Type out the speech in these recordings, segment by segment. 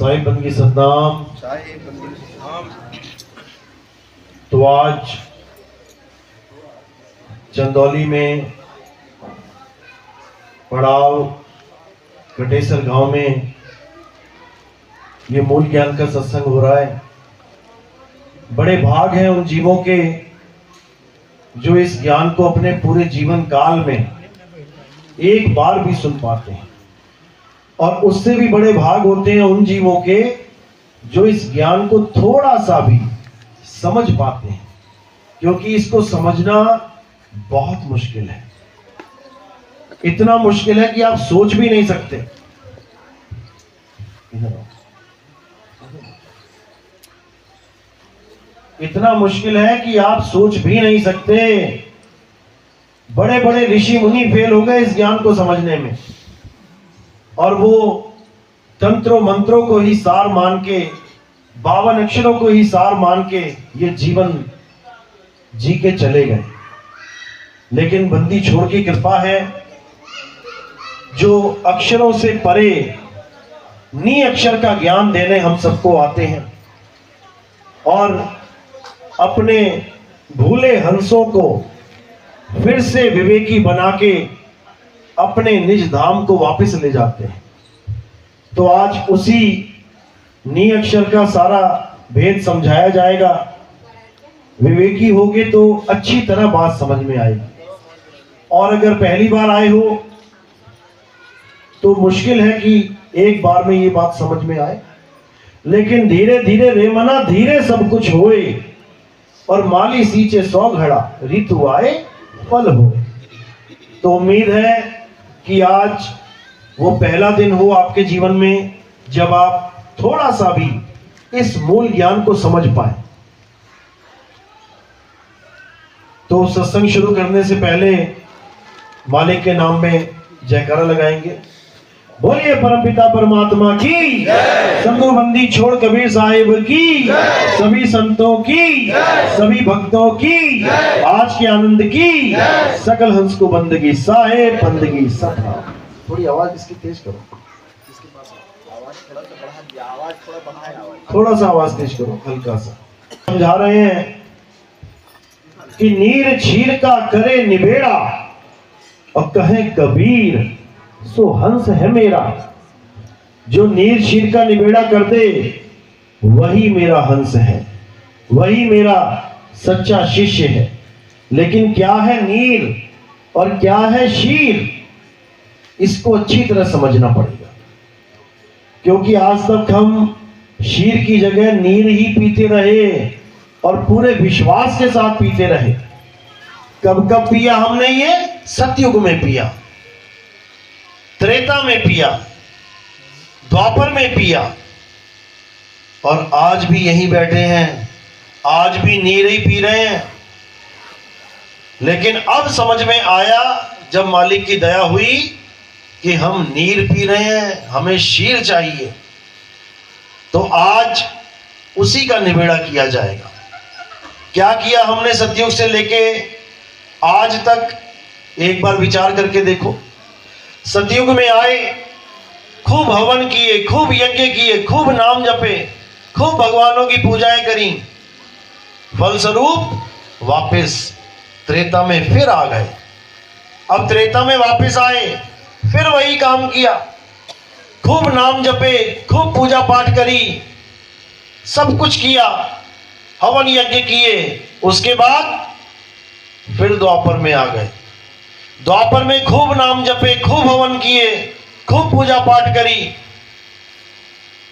साहिब बंदगी सद्दाम। तो आज चंदौली में पड़ाव कटेसर गांव में ये मूल ज्ञान का सत्संग हो रहा है। बड़े भाग हैं उन जीवों के जो इस ज्ञान को अपने पूरे जीवन काल में एक बार भी सुन पाते हैं, और उससे भी बड़े भाग होते हैं उन जीवों के जो इस ज्ञान को थोड़ा सा भी समझ पाते हैं, क्योंकि इसको समझना बहुत मुश्किल है। इतना मुश्किल है कि आप सोच भी नहीं सकते। इतना मुश्किल है कि आप सोच भी नहीं सकते। बड़े बड़े ऋषि मुनि फेल हो गए इस ज्ञान को समझने में, और वो तंत्रों मंत्रों को ही सार मान के, 52 अक्षरों को ही सार मान के ये जीवन जी के चले गए। लेकिन बंदी छोड़ की कृपा है, जो अक्षरों से परे नी अक्षर का ज्ञान देने हम सबको आते हैं, और अपने भूले हंसों को फिर से विवेकी बना के अपने निज धाम को वापस ले जाते हैं। तो आज उसी नी अक्षर का सारा भेद समझाया जाएगा। विवेकी होगे तो अच्छी तरह बात समझ में आएगी, और अगर पहली बार आए हो तो मुश्किल है कि एक बार में ये बात समझ में आए। लेकिन धीरे धीरे रे मना धीरे सब कुछ होए, और माली सींचे 100 घड़ा ऋतु आए फल हो। तो उम्मीद है कि आज वो पहला दिन हो आपके जीवन में जब आप थोड़ा सा भी इस मूल ज्ञान को समझ पाए। तो सत्संग शुरू करने से पहले मालिक के नाम में जयकारा लगाएंगे। बोलिए परमपिता परमात्मा की, शंभू बंदी छोड़ कबीर साहिब की, सभी संतों की, सभी भक्तों की, आज के आनंद की, सकल हंस को बंदगी साहिब बंदगी सफा। थोड़ी आवाज इसकी तेज करो, थोड़ा सा आवाज तेज करो, हल्का सा। समझा रहे हैं कि नीर छीर का करे निबेड़ा, और कहे कबीर सो हंस है मेरा। जो नीर छीर का निबेड़ा कर दे वही मेरा हंस है, वही मेरा सच्चा शिष्य है। लेकिन क्या है नीर और क्या है शीर, इसको अच्छी तरह समझना पड़ेगा, क्योंकि आज तक हम शीर की जगह नीर ही पीते रहे और पूरे विश्वास के साथ पीते रहे। कब कब पिया हमने ये? सतयुग में पिया, त्रेता में पिया, द्वापर में पिया, और आज भी यहीं बैठे हैं, आज भी नीर ही पी रहे हैं। लेकिन अब समझ में आया जब मालिक की दया हुई कि हम नीर पी रहे हैं, हमें शीर चाहिए, तो आज उसी का निबेड़ा किया जाएगा। क्या किया हमने सतयुग से लेके आज तक, एक बार विचार करके देखो। सतयुग में आए, खूब हवन किए, खूब यज्ञ किए, खूब नाम जपे, खूब भगवानों की पूजाएं करी, फलस्वरूप वापस त्रेता में फिर आ गए। अब त्रेता में वापस आए, फिर वही काम किया, खूब नाम जपे, खूब पूजा पाठ करी, सब कुछ किया, हवन यज्ञ किए। उसके बाद फिर द्वापर में आ गए। द्वापर में खूब नाम जपे, खूब हवन किए, खूब पूजा पाठ करी।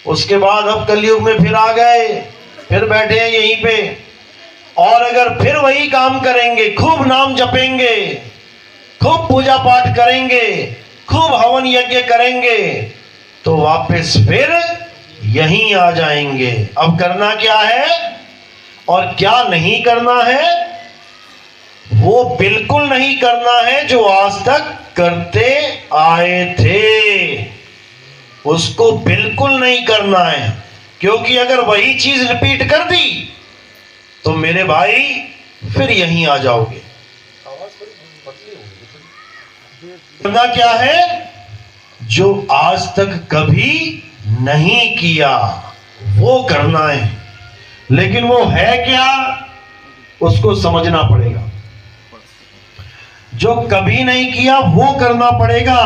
उसके बाद अब कलयुग में फिर आ गए, फिर बैठे हैं यहीं पे, और अगर फिर वही काम करेंगे, खूब नाम जपेंगे, खूब पूजा पाठ करेंगे, खूब हवन यज्ञ करेंगे, तो वापस फिर यहीं आ जाएंगे। अब करना क्या है और क्या नहीं करना है, वो बिल्कुल नहीं करना है जो आज तक करते आए थे, उसको बिल्कुल नहीं करना है। क्योंकि अगर वही चीज रिपीट कर दी तो मेरे भाई फिर यहीं आ जाओगे। करना क्या है जो आज तक कभी नहीं किया वो करना है, लेकिन वो है क्या उसको समझना पड़ेगा। जो कभी नहीं किया वो करना पड़ेगा।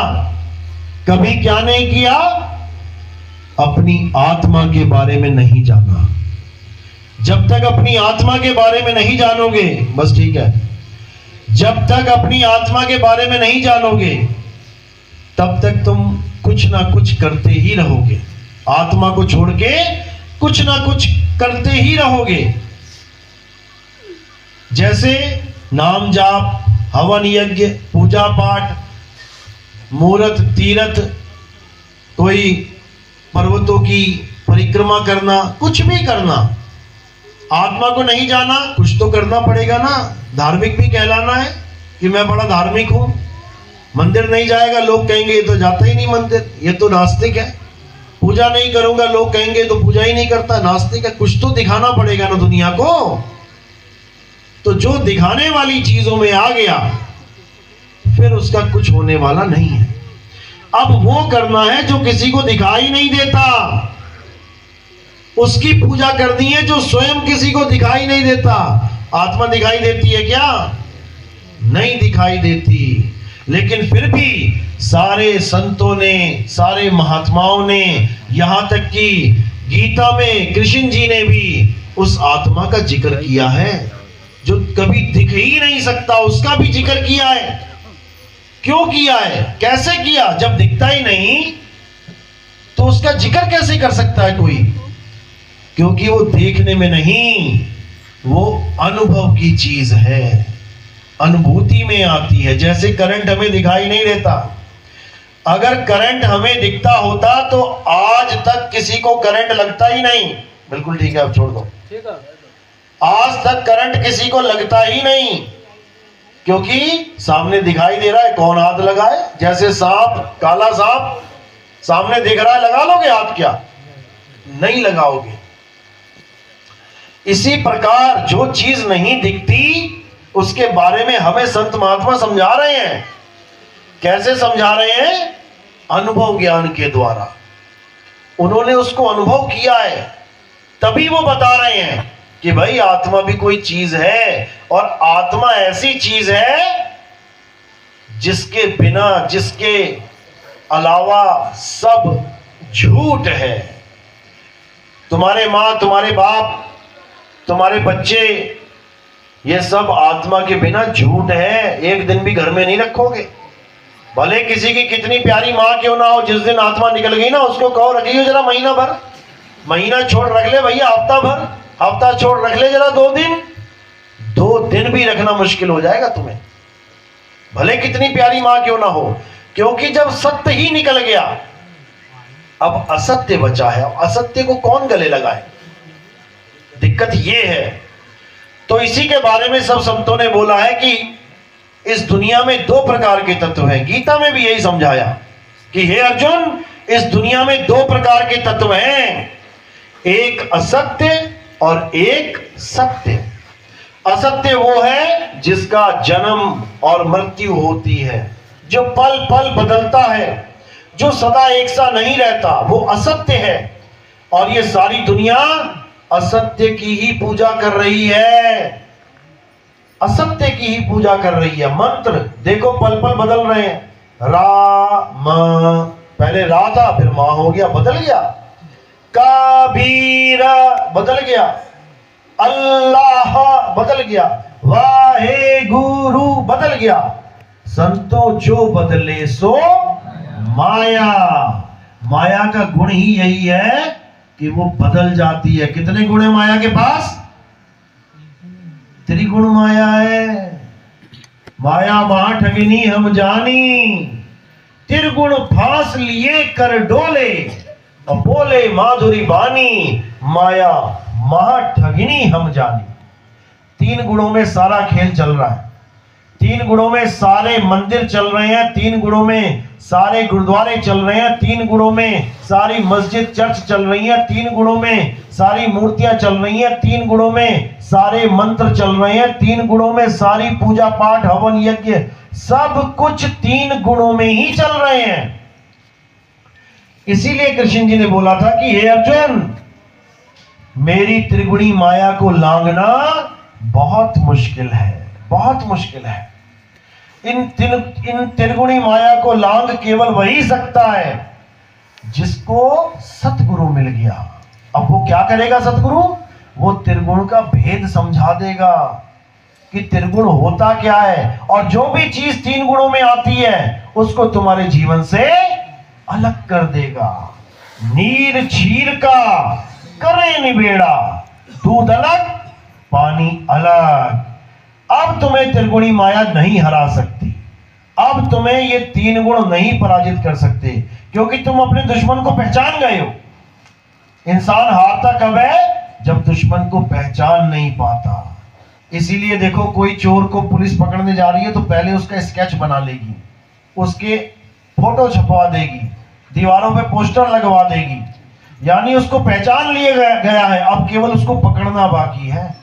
कभी क्या नहीं किया? अपनी आत्मा के बारे में नहीं जाना। जब तक अपनी आत्मा के बारे में नहीं जानोगे, बस ठीक है, जब तक अपनी आत्मा के बारे में नहीं जानोगे तब तक तुम कुछ ना कुछ करते ही रहोगे। आत्मा को छोड़ के कुछ ना कुछ करते ही रहोगे। जैसे नाम जाप, हवन यज्ञ, पूजा पाठ, मूर्त तीर्थ, कोई पर्वतों की परिक्रमा करना, कुछ भी करना, आत्मा को नहीं जाना कुछ तो करना पड़ेगा ना। धार्मिक भी कहलाना है कि मैं बड़ा धार्मिक हूं। मंदिर नहीं जाएगा लोग कहेंगे ये तो जाता ही नहीं मंदिर, ये तो नास्तिक है। पूजा नहीं करूंगा लोग कहेंगे तो पूजा ही नहीं करता, नास्तिक है। कुछ तो दिखाना पड़ेगा ना दुनिया को। तो जो दिखाने वाली चीजों में आ गया फिर उसका कुछ होने वाला नहीं है। अब वो करना है जो किसी को दिखाई नहीं देता, उसकी पूजा करनी है जो स्वयं किसी को दिखाई नहीं देता। आत्मा दिखाई देती है क्या? नहीं दिखाई देती। लेकिन फिर भी सारे संतों ने, सारे महात्माओं ने, यहां तक कि गीता में कृष्ण जी ने भी उस आत्मा का जिक्र किया है जो कभी दिख ही नहीं सकता, उसका भी जिक्र किया है। क्यों किया है? कैसे किया? जब दिखता ही नहीं तो उसका जिक्र कैसे कर सकता है कोई? क्योंकि वो देखने में नहीं, वो अनुभव की चीज है, अनुभूति में आती है। जैसे करंट हमें दिखाई नहीं देता, अगर करंट हमें दिखता होता तो आज तक किसी को करंट लगता ही नहीं। बिल्कुल ठीक है, अब छोड़ दो। ठीक है, आज तक करंट किसी को लगता ही नहीं, क्योंकि सामने दिखाई दे रहा है, कौन हाथ लगाए? जैसे सांप, काला सांप सामने दिख रहा है, लगा लोगे हाथ? क्या नहीं लगाओगे। इसी प्रकार जो चीज नहीं दिखती उसके बारे में हमें संत महात्मा समझा रहे हैं। कैसे समझा रहे हैं? अनुभव ज्ञान के द्वारा। उन्होंने उसको अनुभव किया है, तभी वो बता रहे हैं कि भाई आत्मा भी कोई चीज है, और आत्मा ऐसी चीज है जिसके बिना, जिसके अलावा सब झूठ है। तुम्हारे माँ, तुम्हारे बाप, तुम्हारे बच्चे, ये सब आत्मा के बिना झूठ है। एक दिन भी घर में नहीं रखोगे, भले किसी की कितनी प्यारी माँ क्यों ना हो, जिस दिन आत्मा निकल गई ना उसको कहो रखियो जरा महीना भर, महीना छोड़ रख ले भैया, हफ्ता भर, हफ्ता छोड़ रख ले जरा 2 दिन, 2 दिन भी रखना मुश्किल हो जाएगा तुम्हें, भले कितनी प्यारी माँ क्यों ना हो। क्योंकि जब सत्य ही निकल गया, अब असत्य बचा है। असत्य को कौन गले लगाए? दिक्कत ये है। तो इसी के बारे में सब संतों ने बोला है कि इस दुनिया में 2 प्रकार के तत्व हैं। गीता में भी यही समझाया कि हे अर्जुन, इस दुनिया में 2 प्रकार के तत्व हैं, एक असत्य और एक सत्य। असत्य वो है जिसका जन्म और मृत्यु होती है, जो पल पल बदलता है, जो सदा एक सा नहीं रहता, वो असत्य है। और ये सारी दुनिया असत्य की ही पूजा कर रही है, असत्य की ही पूजा कर रही है। मंत्र देखो पल पल बदल रहे हैं। रा म, पहले रा था, फिर मां हो गया, बदल गया। कबीर बदल गया, अल्लाह बदल गया, वाहे गुरु बदल गया। संतों जो बदले सो माया। माया का गुण ही यही है कि वो बदल जाती है। कितने गुण है माया के पास? त्रिगुण माया है। माया महा ठगिनी हम जानी, त्रिगुण फांस लिए कर डोले, और बोले माधुरी बानी, माया महा ठगिनी हम जानी। 3 गुणों में सारा खेल चल रहा है, 3 गुणों में सारे मंदिर चल रहे हैं, 3 गुणों में सारे गुरुद्वारे चल रहे हैं, 3 गुणों में सारी मस्जिद चर्च चल रही है, 3 गुणों में सारी मूर्तियां चल रही हैं, 3 गुणों में सारे मंत्र चल रहे हैं, 3 गुणों में सारी पूजा पाठ हवन यज्ञ, सब कुछ 3 गुणों में ही चल रहे हैं। इसीलिए कृष्ण जी ने बोला था कि हे अर्जुन, मेरी त्रिगुणी माया को लांघना बहुत मुश्किल है, बहुत मुश्किल है। इन त्रिगुणी माया को लांघ केवल वही सकता है जिसको सतगुरु मिल गया। अब वो क्या करेगा सतगुरु? वो त्रिगुण का भेद समझा देगा कि त्रिगुण होता क्या है, और जो भी चीज तीन गुणों में आती है उसको तुम्हारे जीवन से अलग कर देगा। नीर क्षीर का करे निबेड़ा, दूध अलग पानी अलग। अब तुम्हें त्रिगुणी माया नहीं हरा सकती, अब तुम्हें ये तीन गुण नहीं पराजित कर सकते, क्योंकि तुम अपने दुश्मन को पहचान गए हो। इंसान हारता कब है? जब दुश्मन को पहचान नहीं पाता। इसीलिए देखो, कोई चोर को पुलिस पकड़ने जा रही है तो पहले उसका स्केच बना लेगी, उसके फोटो छपवा देगी, दीवारों पे पोस्टर लगवा देगी, यानी उसको पहचान लिया गया है, अब केवल उसको पकड़ना बाकी है।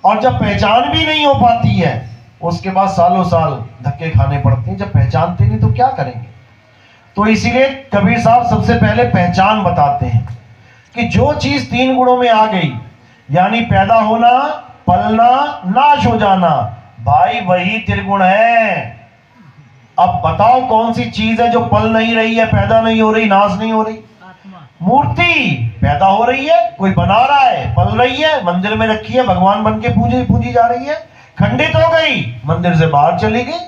और जब पहचान भी नहीं हो पाती है, उसके बाद सालों साल धक्के खाने पड़ते हैं। जब पहचानते नहीं तो क्या करेंगे? तो इसीलिए कबीर साहब सबसे पहले पहचान बताते हैं कि जो चीज तीन गुणों में आ गई, यानी पैदा होना, पलना, नाश हो जाना, भाई वही त्रिगुण है। अब बताओ कौन सी चीज है जो पल नहीं रही है, पैदा नहीं हो रही, नाश नहीं हो रही? मूर्ति पैदा हो रही है, कोई बना रहा है, पल रही है, मंदिर में रखी है, भगवान बन के पूजी जा रही है, खंडित हो गई, मंदिर से बाहर चली गई,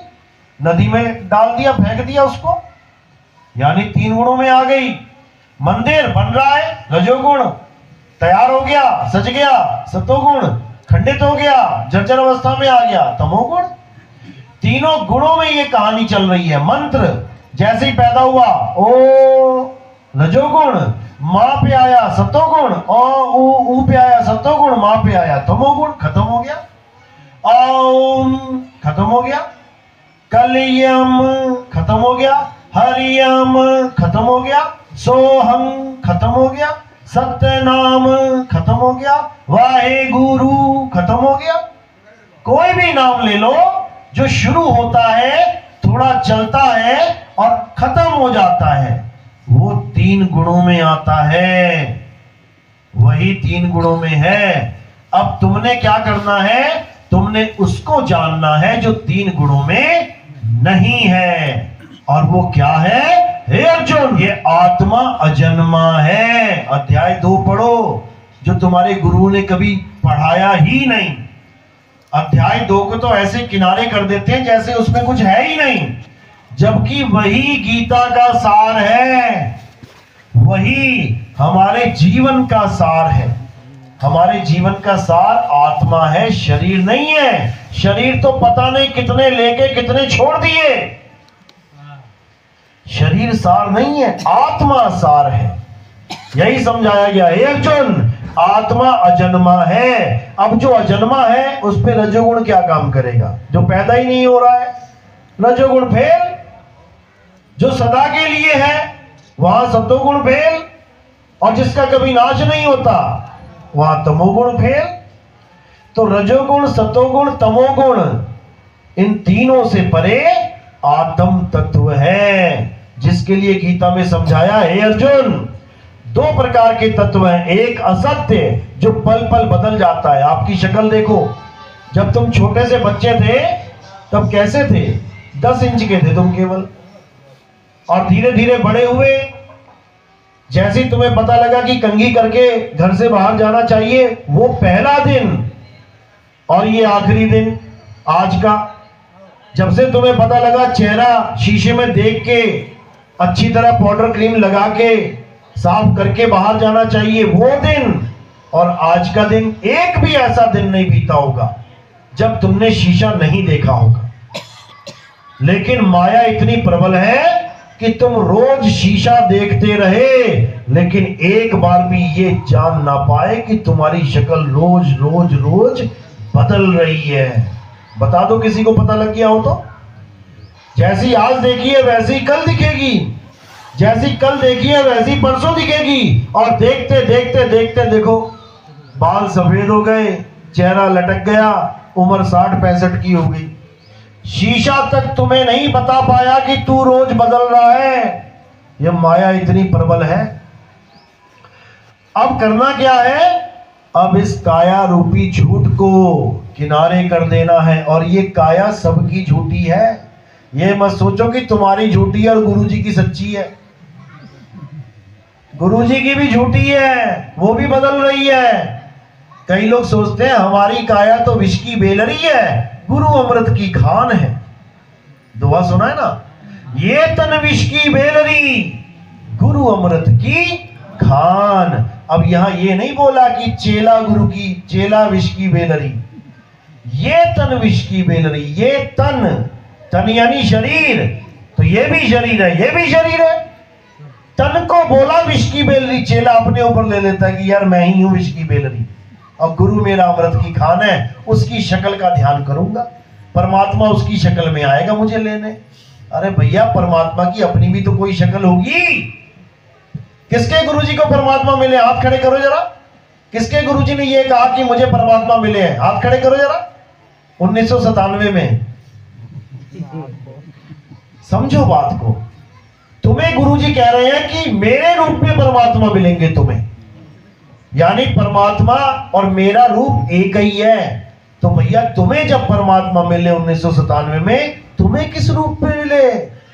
नदी में डाल दिया, फेंक दिया उसको, यानी तीन गुणों में आ गई। मंदिर बन रहा है, रजोगुण, तैयार हो गया, सज गया, सतोगुण, खंडित हो गया, जर्जर अवस्था में आ गया, तमोगुण। तीनों गुणों में ये कहानी चल रही है। मंत्र जैसे ही पैदा हुआ, ओ रजोगुण, मां पे आया सतोगुण, ऊ पे आया सतोगुण, मां पे आया तमोगुण, खत्म हो गया। ओम खत्म हो गया, कलियम खत्म हो गया, हरियम खत्म हो गया, सोहम खत्म हो गया, सत्य नाम खत्म हो गया, वाहे गुरु खत्म हो गया। कोई भी नाम ले लो जो शुरू होता है, थोड़ा चलता है और खत्म हो जाता है, वो तीन गुणों में आता है, वही तीन गुणों में है। अब तुमने क्या करना है? तुमने उसको जानना है जो तीन गुणों में नहीं है, और वो क्या है? हे अर्जुन, ये आत्मा अजन्मा है। अध्याय 2 पढ़ो, जो तुम्हारे गुरु ने कभी पढ़ाया ही नहीं। अध्याय 2 को तो ऐसे किनारे कर देते हैं जैसे उसमें कुछ है ही नहीं, जबकि वही गीता का सार है, वही हमारे जीवन का सार है। हमारे जीवन का सार आत्मा है, शरीर नहीं है। शरीर तो पता नहीं कितने लेके कितने छोड़ दिए, शरीर सार नहीं है, आत्मा सार है। यही समझाया गया है अर्जुन, आत्मा अजन्मा है। अब जो अजन्मा है उस पे रजोगुण क्या काम करेगा? जो पैदा ही नहीं हो रहा है, रजोगुण फेल। जो सदा के लिए है, वहां सतोगुण फेल। और जिसका कभी नाश नहीं होता, वहां तमोगुण फेल। तो रजोगुण, सतोगुण, तमोगुण, इन तीनों से परे आत्म तत्व है, जिसके लिए गीता में समझाया है अर्जुन, 2 प्रकार के तत्व हैं। एक असत्य जो पल पल बदल जाता है। आपकी शक्ल देखो, जब तुम छोटे से बच्चे थे तब कैसे थे? 10 इंच के थे तुम केवल, और धीरे धीरे बड़े हुए। जैसे ही तुम्हें पता लगा कि कंघी करके घर से बाहर जाना चाहिए, वो पहला दिन और ये आखिरी दिन आज का, जब से तुम्हें पता लगा चेहरा शीशे में देख के अच्छी तरह पाउडर क्रीम लगा के साफ करके बाहर जाना चाहिए, वो दिन और आज का दिन, एक भी ऐसा दिन नहीं बीता होगा जब तुमने शीशा नहीं देखा होगा। लेकिन माया इतनी प्रबल है कि तुम रोज शीशा देखते रहे, लेकिन एक बार भी ये जान ना पाए कि तुम्हारी शक्ल रोज रोज रोज बदल रही है। बता दो किसी को पता लग गया हो तो। जैसी आज देखी है वैसी कल दिखेगी, जैसी कल देखी है वैसी परसों दिखेगी, और देखते देखते देखते देखो बाल सफेद हो गए, चेहरा लटक गया, उम्र 60-65 की हो गई। शीशा तक तुम्हें नहीं बता पाया कि तू रोज बदल रहा है। ये माया इतनी प्रबल है। अब करना क्या है? अब इस काया रूपी झूठ को किनारे कर देना है। और ये काया सबकी झूठी है। ये मत सोचो कि तुम्हारी झूठी है और गुरुजी की सच्ची है। गुरुजी की भी झूठी है, वो भी बदल रही है। कई लोग सोचते हैं हमारी काया तो विष की बेलरी है, गुरु अमृत की खान है। दुआ सुना है ना, ये तन विष की बेलरी, गुरु अमृत की खान। अब यहां ये नहीं बोला कि चेला गुरु की, चेला विष की बेलरी। ये तन विष की बेलरी, ये तन, तन यानी शरीर, तो ये भी शरीर है, ये भी शरीर है। तन को बोला विष की बेलरी, चेला अपने ऊपर ले लेता है कि यार मैं ही हूं विष की बेलरी, अब गुरु मेरा अमृत की खान है, उसकी शक्ल का ध्यान करूंगा, परमात्मा उसकी शक्ल में आएगा मुझे लेने। अरे भैया, परमात्मा की अपनी भी तो कोई शक्ल होगी। किसके गुरुजी को परमात्मा मिले? हाथ खड़े करो जरा। किसके गुरुजी ने यह कहा कि मुझे परमात्मा मिले हैं? हाथ खड़े करो जरा। 1997 में। समझो बात को। तुम्हें गुरुजी कह रहे हैं कि मेरे रूप में परमात्मा मिलेंगे तुम्हें, यानी परमात्मा और मेरा रूप एक ही है। तो भैया तुम्हें जब परमात्मा मिले 1997 में, तुम्हें किस रूप में मिले?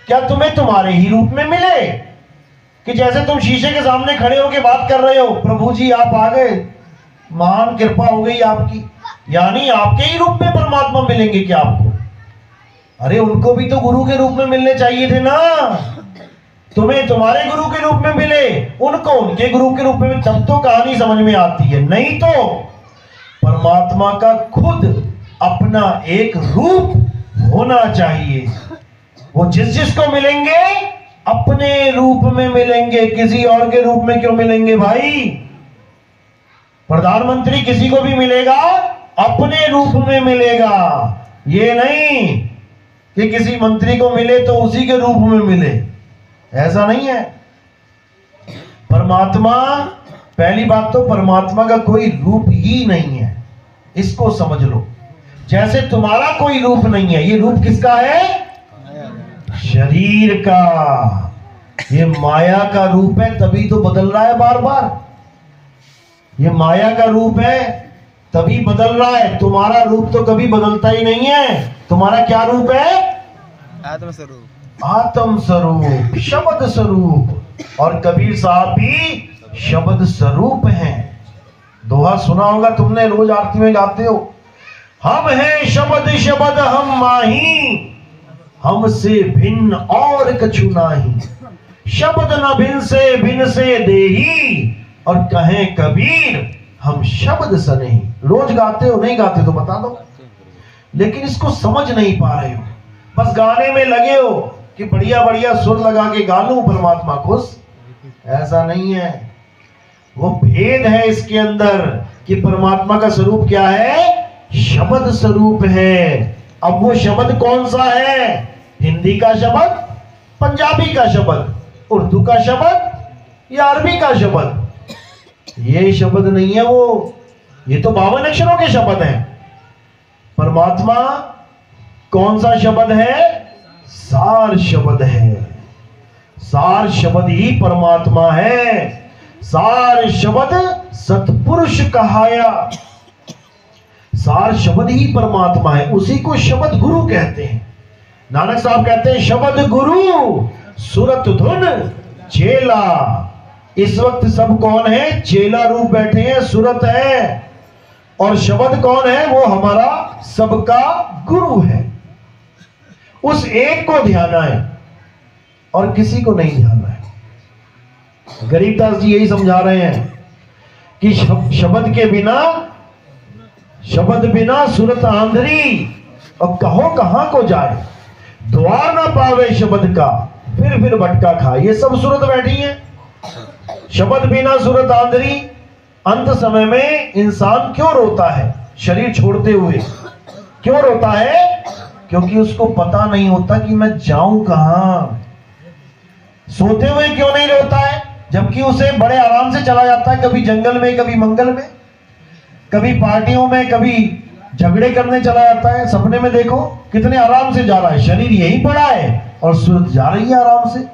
क्या तुम्हें तुम्हारे ही रूप में मिले कि जैसे तुम शीशे के सामने खड़े होकर बात कर रहे हो, प्रभु जी आप आ गए, महान कृपा हो गई आपकी, यानी आपके ही रूप में परमात्मा मिलेंगे क्या आपको? अरे उनको भी तो गुरु के रूप में मिलने चाहिए थे ना। तुम्हें तुम्हारे गुरु के रूप में मिले, उनको उनके गुरु के रूप में, तब तो कहानी समझ में आती है। नहीं तो परमात्मा का खुद अपना एक रूप होना चाहिए। वो जिस जिसको मिलेंगे अपने रूप में मिलेंगे, किसी और के रूप में क्यों मिलेंगे भाई? प्रधानमंत्री किसी को भी मिलेगा अपने रूप में मिलेगा, ये नहीं कि किसी मंत्री को मिले तो उसी के रूप में मिले, ऐसा नहीं है। परमात्मा, पहली बात तो परमात्मा का कोई रूप ही नहीं है, इसको समझ लो। जैसे तुम्हारा कोई रूप नहीं है, ये रूप किसका है? शरीर का। ये माया का रूप है, तभी तो बदल रहा है बार बार। ये माया का रूप है तभी बदल रहा है। तुम्हारा रूप तो कभी बदलता ही नहीं है। तुम्हारा क्या रूप है? आत्म स्वरूप। आत्म स्वरूप, शब्द स्वरूप। और कबीर साहब भी शब्द स्वरूप हैं। दोहा सुना होगा तुमने, रोज आरती में गाते हो, हम हैं शब्द शब्द हम माही, हमसे भिन्न और कछु नाही, शब्द न भिन से देही, और कहें कबीर हम शब्द सने। रोज गाते हो? नहीं गाते तो बता दो। लेकिन इसको समझ नहीं पा रहे हो, बस गाने में लगे हो कि बढ़िया बढ़िया सुर लगा के गा लूं परमात्मा खुश। ऐसा नहीं है। वो भेद है इसके अंदर कि परमात्मा का स्वरूप क्या है? शब्द स्वरूप है। अब वो शब्द कौन सा है? हिंदी का शब्द, पंजाबी का शब्द, उर्दू का शब्द या अरबी का शब्द? ये शब्द नहीं है वो, ये तो 52 अक्षरों के शब्द हैं। परमात्मा कौन सा शब्द है? सार शब्द है। सार शब्द ही परमात्मा है। सार शब्द सतपुरुष कहाया। सार शब्द ही परमात्मा है, उसी को शब्द गुरु कहते हैं। नानक साहब कहते हैं शब्द गुरु सुरत धुन चेला। इस वक्त सब कौन है? चेला रूप बैठे हैं, सुरत है। और शब्द कौन है? वो हमारा सबका गुरु है। उस एक को ध्याना है और किसी को नहीं ध्याना है। गरीबदास जी यही समझा रहे हैं कि शब्द के बिना, शब्द बिना सुरत आंधरी, और कहो कहां को जाए, द्वार ना पावे शब्द का, फिर भटका खा। ये सब सुरत बैठी है। शब्द बिना सुरत आंधरी। अंत समय में इंसान क्यों रोता है? शरीर छोड़ते हुए क्यों रोता है? क्योंकि उसको पता नहीं होता कि मैं जाऊं कहां। सोते हुए क्यों नहीं रोता है? जबकि उसे बड़े आराम से चला जाता है, कभी जंगल में, कभी मंगल में, कभी पार्टियों में, कभी झगड़े करने चला जाता है। सपने में देखो कितने आराम से जा रहा है, शरीर यही पड़ा है और सूरत जा रही है आराम से।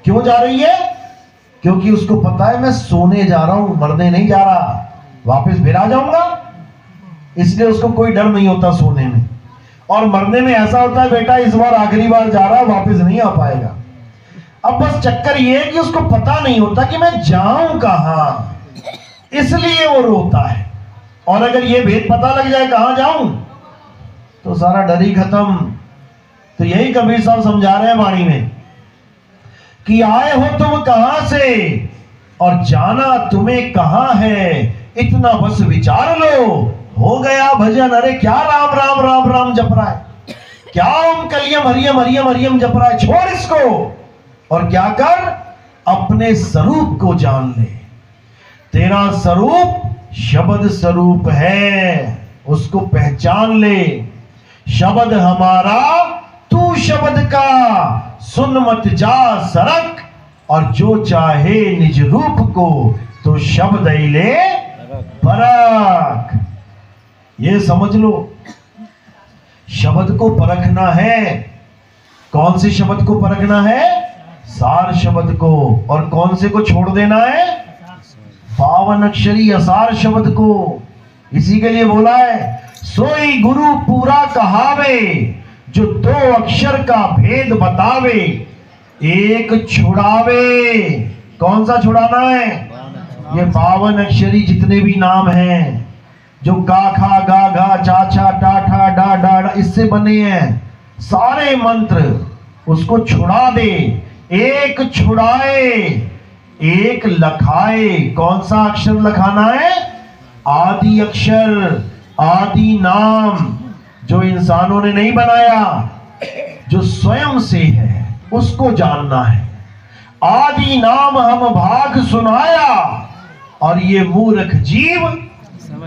क्यों जा रही है? क्योंकि उसको पता है मैं सोने जा रहा हूं, मरने नहीं जा रहा, वापस फिर आ जाऊंगा। इसलिए उसको कोई डर नहीं होता सोने में। और मरने में ऐसा होता है, बेटा इस बार आखिरी बार जा रहा, वापस नहीं आ पाएगा। अब बस चक्कर ये है कि उसको पता नहीं होता कि मैं जाऊं कहां, इसलिए वो रोता है। और अगर ये भेद पता लग जाए कहां जाऊं, तो सारा डर ही खत्म। तो यही कबीर साहब समझा रहे हैं वाणी में कि आए हो तुम कहां से और जाना तुम्हें कहां है, इतना बस विचार लो, हो गया भजन। अरे क्या राम राम राम राम जप रहा है, क्या ओम कलियम हरियम हरियम हरियम जप रहा है, छोड़ इसको और क्या कर, अपने स्वरूप को जान ले। तेरा स्वरूप शब्द स्वरूप है, उसको पहचान ले। शब्द हमारा तू शब्द का, सुन मत जा सरक, और जो चाहे निज रूप को, तो शब्द ही ले परख। ये समझ लो, शब्द को परखना है। कौन से शब्द को परखना है? सार शब्द को। और कौन से को छोड़ देना है? 52 अक्षरी असार शब्द को। इसी के लिए बोला है, सोई गुरु पूरा कहावे, जो 2 अक्षर का भेद बतावे, एक छुड़ावे। कौन सा छुड़ाना है? ये 52 अक्षरी जितने भी नाम हैं, जो गा खा गा घा चा छा टा ठा डा डा इससे बने हैं सारे मंत्र, उसको छुड़ा दे। एक छुड़ाए, एक लखाए। कौन सा अक्षर लखाना है? आदि अक्षर, आदि नाम, जो इंसानों ने नहीं बनाया, जो स्वयं से है, उसको जानना है। आदि नाम हम भाग सुनाया, और ये मूर्ख जीव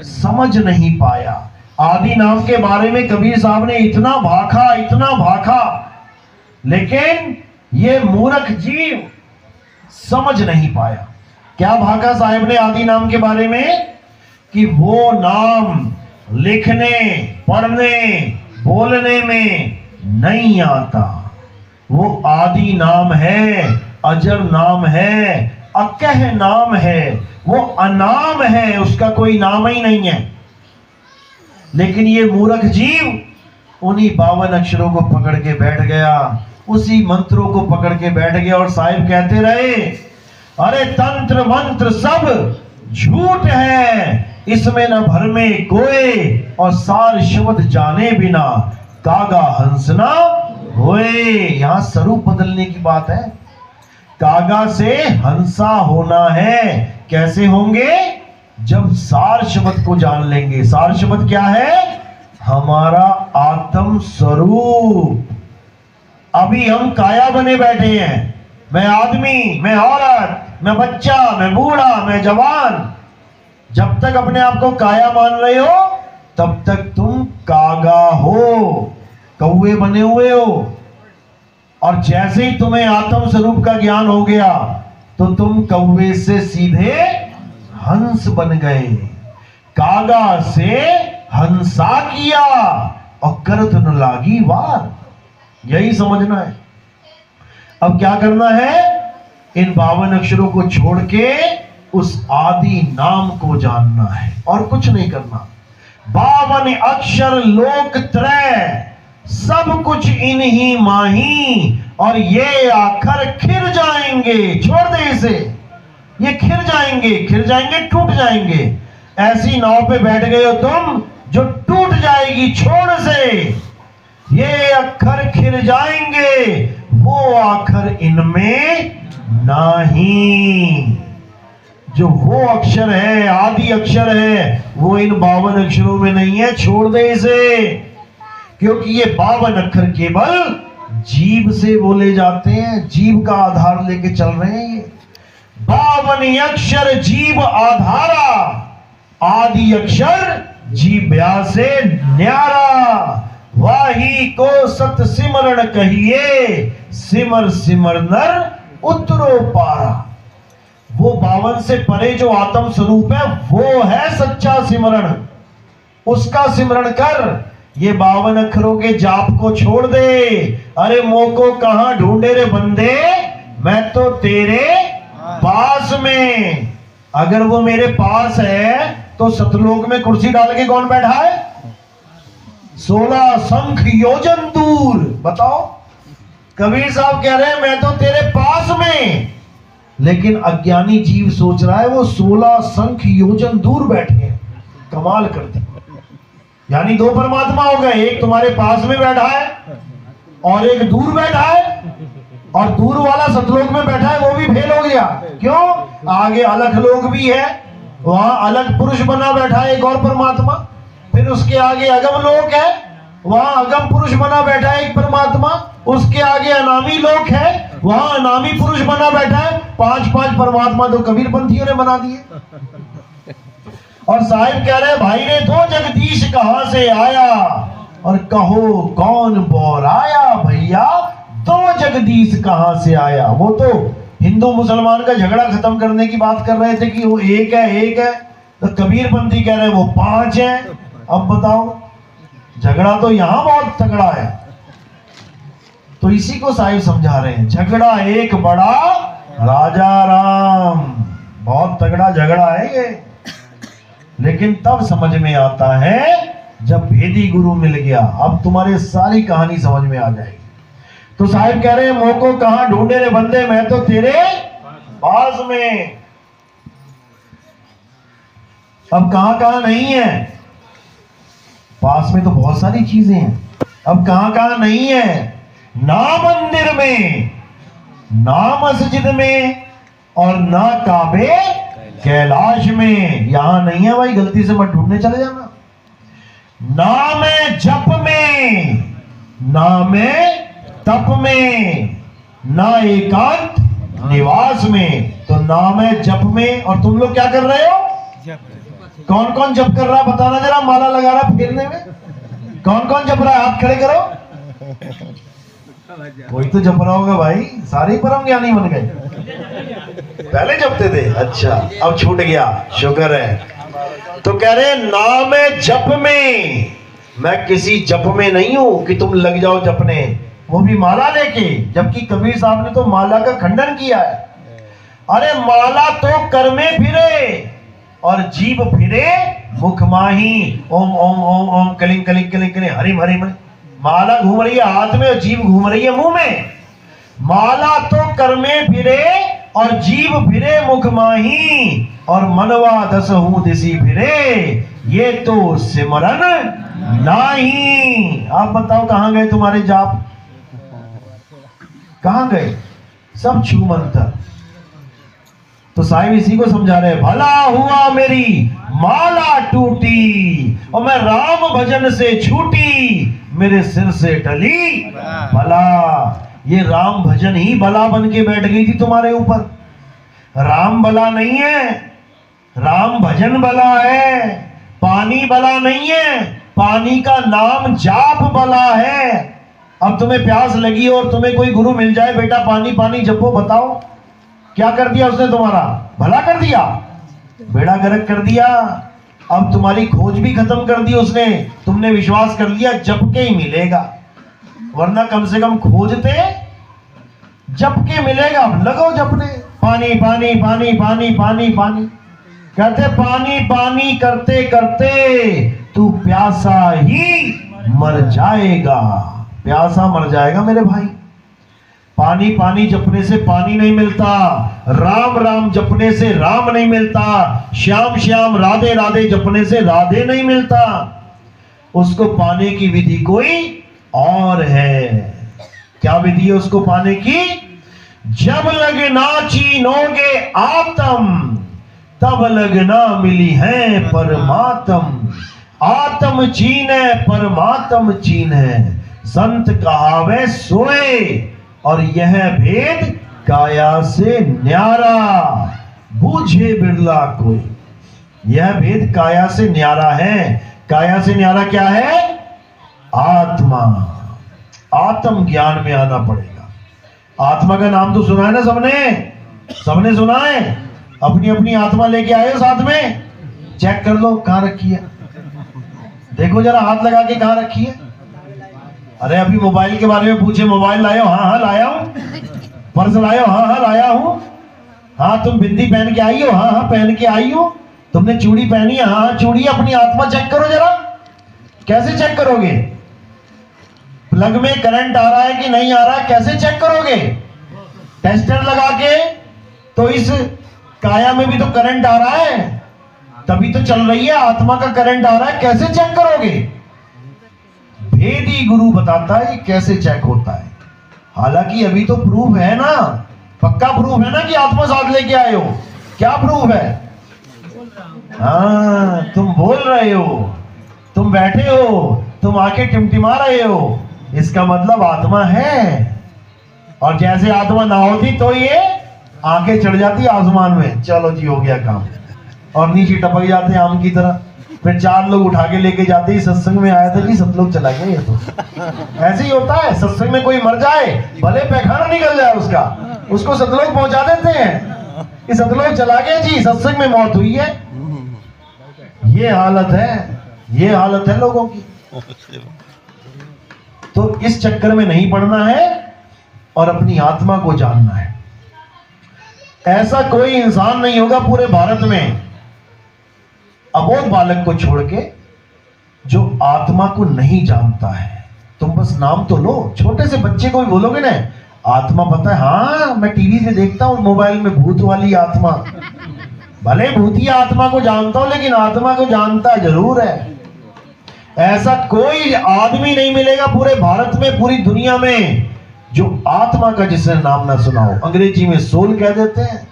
समझ नहीं पाया। आदि नाम के बारे में कबीर साहब ने इतना भाखा, इतना भाखा, लेकिन ये मूर्ख जीव समझ नहीं पाया। क्या भाखा साहब ने आदि नाम के बारे में? कि वो नाम लिखने, पढ़ने, बोलने में नहीं आता। वो आदि नाम है, अजर नाम है, अकह नाम है, वो अनाम है, उसका कोई नाम ही नहीं है। लेकिन ये मूर्ख जीव उन्हीं 52 अक्षरों को पकड़ के बैठ गया, उसी मंत्रों को पकड़ के बैठ गया। और साहिब कहते रहे, अरे तंत्र मंत्र सब झूठ है, इसमें न भर में कोई, और सार शब्द जाने बिना कागा हंसना होए। यहां स्वरूप बदलने की बात है। कागा से हंसा होना है। कैसे होंगे? जब सार शब्द को जान लेंगे। सार शब्द क्या है? हमारा आत्म स्वरूप। अभी हम काया बने बैठे हैं, मैं आदमी, मैं औरत, मैं बच्चा, मैं बूढ़ा, मैं जवान। जब तक अपने आप को काया मान रहे हो, तब तक तुम कागा हो, कौवे बने हुए हो। और जैसे ही तुम्हें आत्म स्वरूप का ज्ञान हो गया, तो तुम कौवे से सीधे हंस बन गए। कागा से हंसा किया, और करत न लागी वार। यही समझना है। अब क्या करना है? इन 52 अक्षरों को छोड़ के उस आदि नाम को जानना है, और कुछ नहीं करना। 52 अक्षर लोक त्रय, सब कुछ इन्हीं माही, और ये आखर खिर जाएंगे। छोड़ दे इसे, ये खिर जाएंगे, टूट जाएंगे। ऐसी नाव पे बैठ गए हो तुम जो टूट जाएगी छोड़ से। ये अक्षर खिर जाएंगे, वो आखर इनमें नहीं। जो वो अक्षर है, आदि अक्षर है, वो इन 52 अक्षरों में नहीं है। छोड़ दे इसे, क्योंकि ये 52 अक्षर केवल जीव से बोले जाते हैं, जीव का आधार लेके चल रहे हैं। ये 52 अक्षर जीव आधारा, आदि अक्षर जीव्या से न्यारा। वाही को सत सिमरण कहिए, सिमर सिमर नर उतरो पारा। वो 52 से परे जो आत्म स्वरूप है, वो है सच्चा सिमरण। उसका सिमरण कर। ये 52 अक्षरों के जाप को छोड़ दे। अरे मोको कहां ढूंढे रे बंदे, मैं तो तेरे पास में। अगर वो मेरे पास है तो सतलोक में कुर्सी डाल के कौन बैठा है? 16 शंख योजन दूर। बताओ, कबीर साहब कह रहे हैं मैं तो तेरे पास में, लेकिन अज्ञानी जीव सोच रहा है वो 16 शंख योजन दूर बैठे हैं। कमाल करते। यानी दो परमात्मा हो गए, एक तुम्हारे पास में बैठा है और एक दूर बैठा है, और दूर वाला सतलोक में बैठा है वो भी फेल हो गया। क्यों? आगे अलग लोक भी है, वहां अलग पुरुष बना बैठा है एक और परमात्मा। फिर उसके आगे अगम लोक है, वहां अगम पुरुष बना बैठा है एक परमात्मा। उसके आगे अनामी लोक है, वहां अनामी पुरुष बना बैठा है। 5 परमात्मा तो कबीरपंथियों ने बना दिए। और साहिब कह रहे भाई ने दो जगदीश कहां से आया, और कहो कौन बोराया भैया, दो जगदीश कहां से आया। वो तो हिंदू मुसलमान का झगड़ा खत्म करने की बात कर रहे थे कि वो एक है, तो कबीरपंथी कह रहे हैं वो 5 है। अब बताओ, झगड़ा तो यहां बहुत तगड़ा है। तो इसी को साहिब समझा रहे हैं, झगड़ा एक बड़ा राजा राम। बहुत तगड़ा झगड़ा है ये, लेकिन तब समझ में आता है जब भेदी गुरु मिल गया। अब तुम्हारी सारी कहानी समझ में आ जाएगी। तो साहिब कह रहे हैं मोको कहां ढूंढे रे बंदे, मैं तो तेरे पास में। अब कहां नहीं है? पास में तो बहुत सारी चीजें हैं। अब कहां नहीं है? ना मंदिर में, ना मस्जिद में, और ना काबे कैलाश में। यहां नहीं है भाई, गलती से मत ढूंढने चले जाना। ना मैं जप में, ना मैं तप में, ना एकांत निवास में। तो ना मैं जप में, और तुम लोग क्या कर रहे हो? कौन कौन जप कर रहा है बताना जरा। माला लगा रहा फेरने में कौन कौन जप रहा है? हाथ खड़े करो। कोई तो जप रहा होगा भाई, सारे परम ज्ञानी बन गए। पहले जपते थे, अच्छा अब छूट गया, शुक्र है। तो कह रहे ना मैं जप में, मैं किसी जप में नहीं हूं कि तुम लग जाओ जपने, वो भी माला लेके। जबकि कबीर साहब ने तो माला का खंडन किया है। अरे माला तो कर में फिरे और जीभ फिरे मुख माही। ओम ओम ओम ओम कलिंग कलिंग कलिंग कलिंग हरिम हरिम। माला घूम रही है हाथ में और जीभ घूम रही है मुंह में। माला तो कर में फिरे और जीभ फिरे मुख माही, और मनवा 10 दिसी फिरे, ये तो सिमरन नाही। आप बताओ कहां गए तुम्हारे जाप? कहां गए? सब छू मंतर। तो साहिब इसी को समझा रहे, भला हुआ मेरी माला टूटी, और मैं राम भजन से छूटी, मेरे सिर से टली भला। ये राम भजन ही भला बन के बैठ गई थी तुम्हारे ऊपर। राम भला नहीं है, राम भजन भला है। पानी भला नहीं है, पानी का नाम जाप भला है। अब तुम्हें प्यास लगी और तुम्हें कोई गुरु मिल जाए, बेटा पानी पानी जपो, बताओ क्या कर दिया उसने? तुम्हारा भला कर दिया, बेड़ा गर्क कर दिया। अब तुम्हारी खोज भी खत्म कर दी उसने। तुमने विश्वास कर लिया जप के ही मिलेगा, वरना कम से कम खोजते जप के मिलेगा। अब लगो जपने, पानी पानी पानी पानी पानी पानी कहते, पानी पानी करते करते तू प्यासा ही मर जाएगा। प्यासा मर जाएगा मेरे भाई। पानी पानी जपने से पानी नहीं मिलता, राम राम जपने से राम नहीं मिलता, श्याम श्याम राधे राधे जपने से राधे नहीं मिलता। उसको पाने की विधि कोई और है। क्या विधि है उसको पाने की? जब लगना चीनोगे आत्म, तब लगना मिली है परमात्म। आत्म चीने परमात्म चीने, संत कहावे सोए, और यह भेद काया से न्यारा, बूझे बिरला कोई। यह भेद काया से न्यारा है। काया से न्यारा क्या है? आत्मा। आत्म ज्ञान में आना पड़ेगा। आत्मा का नाम तो सुना है ना सबने? सबने सुना है? अपनी अपनी आत्मा लेके आए हो साथ में? चेक कर लो कहां रखी है, देखो जरा हाथ लगा के कहां रखी है। अरे अभी मोबाइल के बारे में पूछे, मोबाइल लाए हो? हाँ हाँ लाया हूं। पर्स लाए हो? हाँ हाँ लाया हूं। हाँ तुम बिंदी पहन के आई हो? हाँ हाँ पहन के आई हो। तुमने चूड़ी पहनी है? हाँ हाँ चूड़ी। अपनी आत्मा चेक करो जरा। कैसे चेक करोगे? प्लग में करंट आ रहा है कि नहीं आ रहा है, कैसे चेक करोगे? टेस्टर लगा के। तो इस काया में भी तो करंट आ रहा है, तभी तो चल रही है। आत्मा का करंट आ रहा है, कैसे चेक करोगे? भेदी गुरु बताता है कैसे चेक होता है। हालांकि अभी तो प्रूफ है ना, पक्का प्रूफ है ना कि आत्मा साथ लेके आए हो। क्या प्रूफ है? हाँ तुम बोल रहे हो, तुम बैठे हो, तुम आके टिमटिमा रहे हो, इसका मतलब आत्मा है। और जैसे आत्मा ना होती तो ये आंखें चढ़ जाती आसमान में, चलो जी हो गया काम, और नीचे टपक जाते आम की तरह। फिर 4 लोग उठा के लेके जाते ही सत्संग में आया था जी, 7 लोग चला गए। ये तो ऐसे ही होता है। सत्संग में कोई मर जाए, भले पैखाना निकल जाए उसका, उसको सतलोक पहुंचा देते हैं कि सतलोक चला गया जी, सत्संग में मौत हुई है। ये हालत है, ये हालत है लोगों की। तो इस चक्कर में नहीं पड़ना है और अपनी आत्मा को जानना है। ऐसा कोई इंसान नहीं होगा पूरे भारत में, अबोध बालक को छोड़ के, जो आत्मा को नहीं जानता है। तुम बस नाम तो लो। छोटे से बच्चे को भी बोलोगे ना आत्मा पता है? हाँ मैं टीवी पे देखता हूं, मोबाइल में भूत वाली आत्मा। भले भूतिया आत्मा को जानता हूं, लेकिन आत्मा को जानता जरूर है। ऐसा कोई आदमी नहीं मिलेगा पूरे भारत में, पूरी दुनिया में, जो आत्मा का जिसने नाम ना सुना हो। अंग्रेजी में सोल कह देते हैं,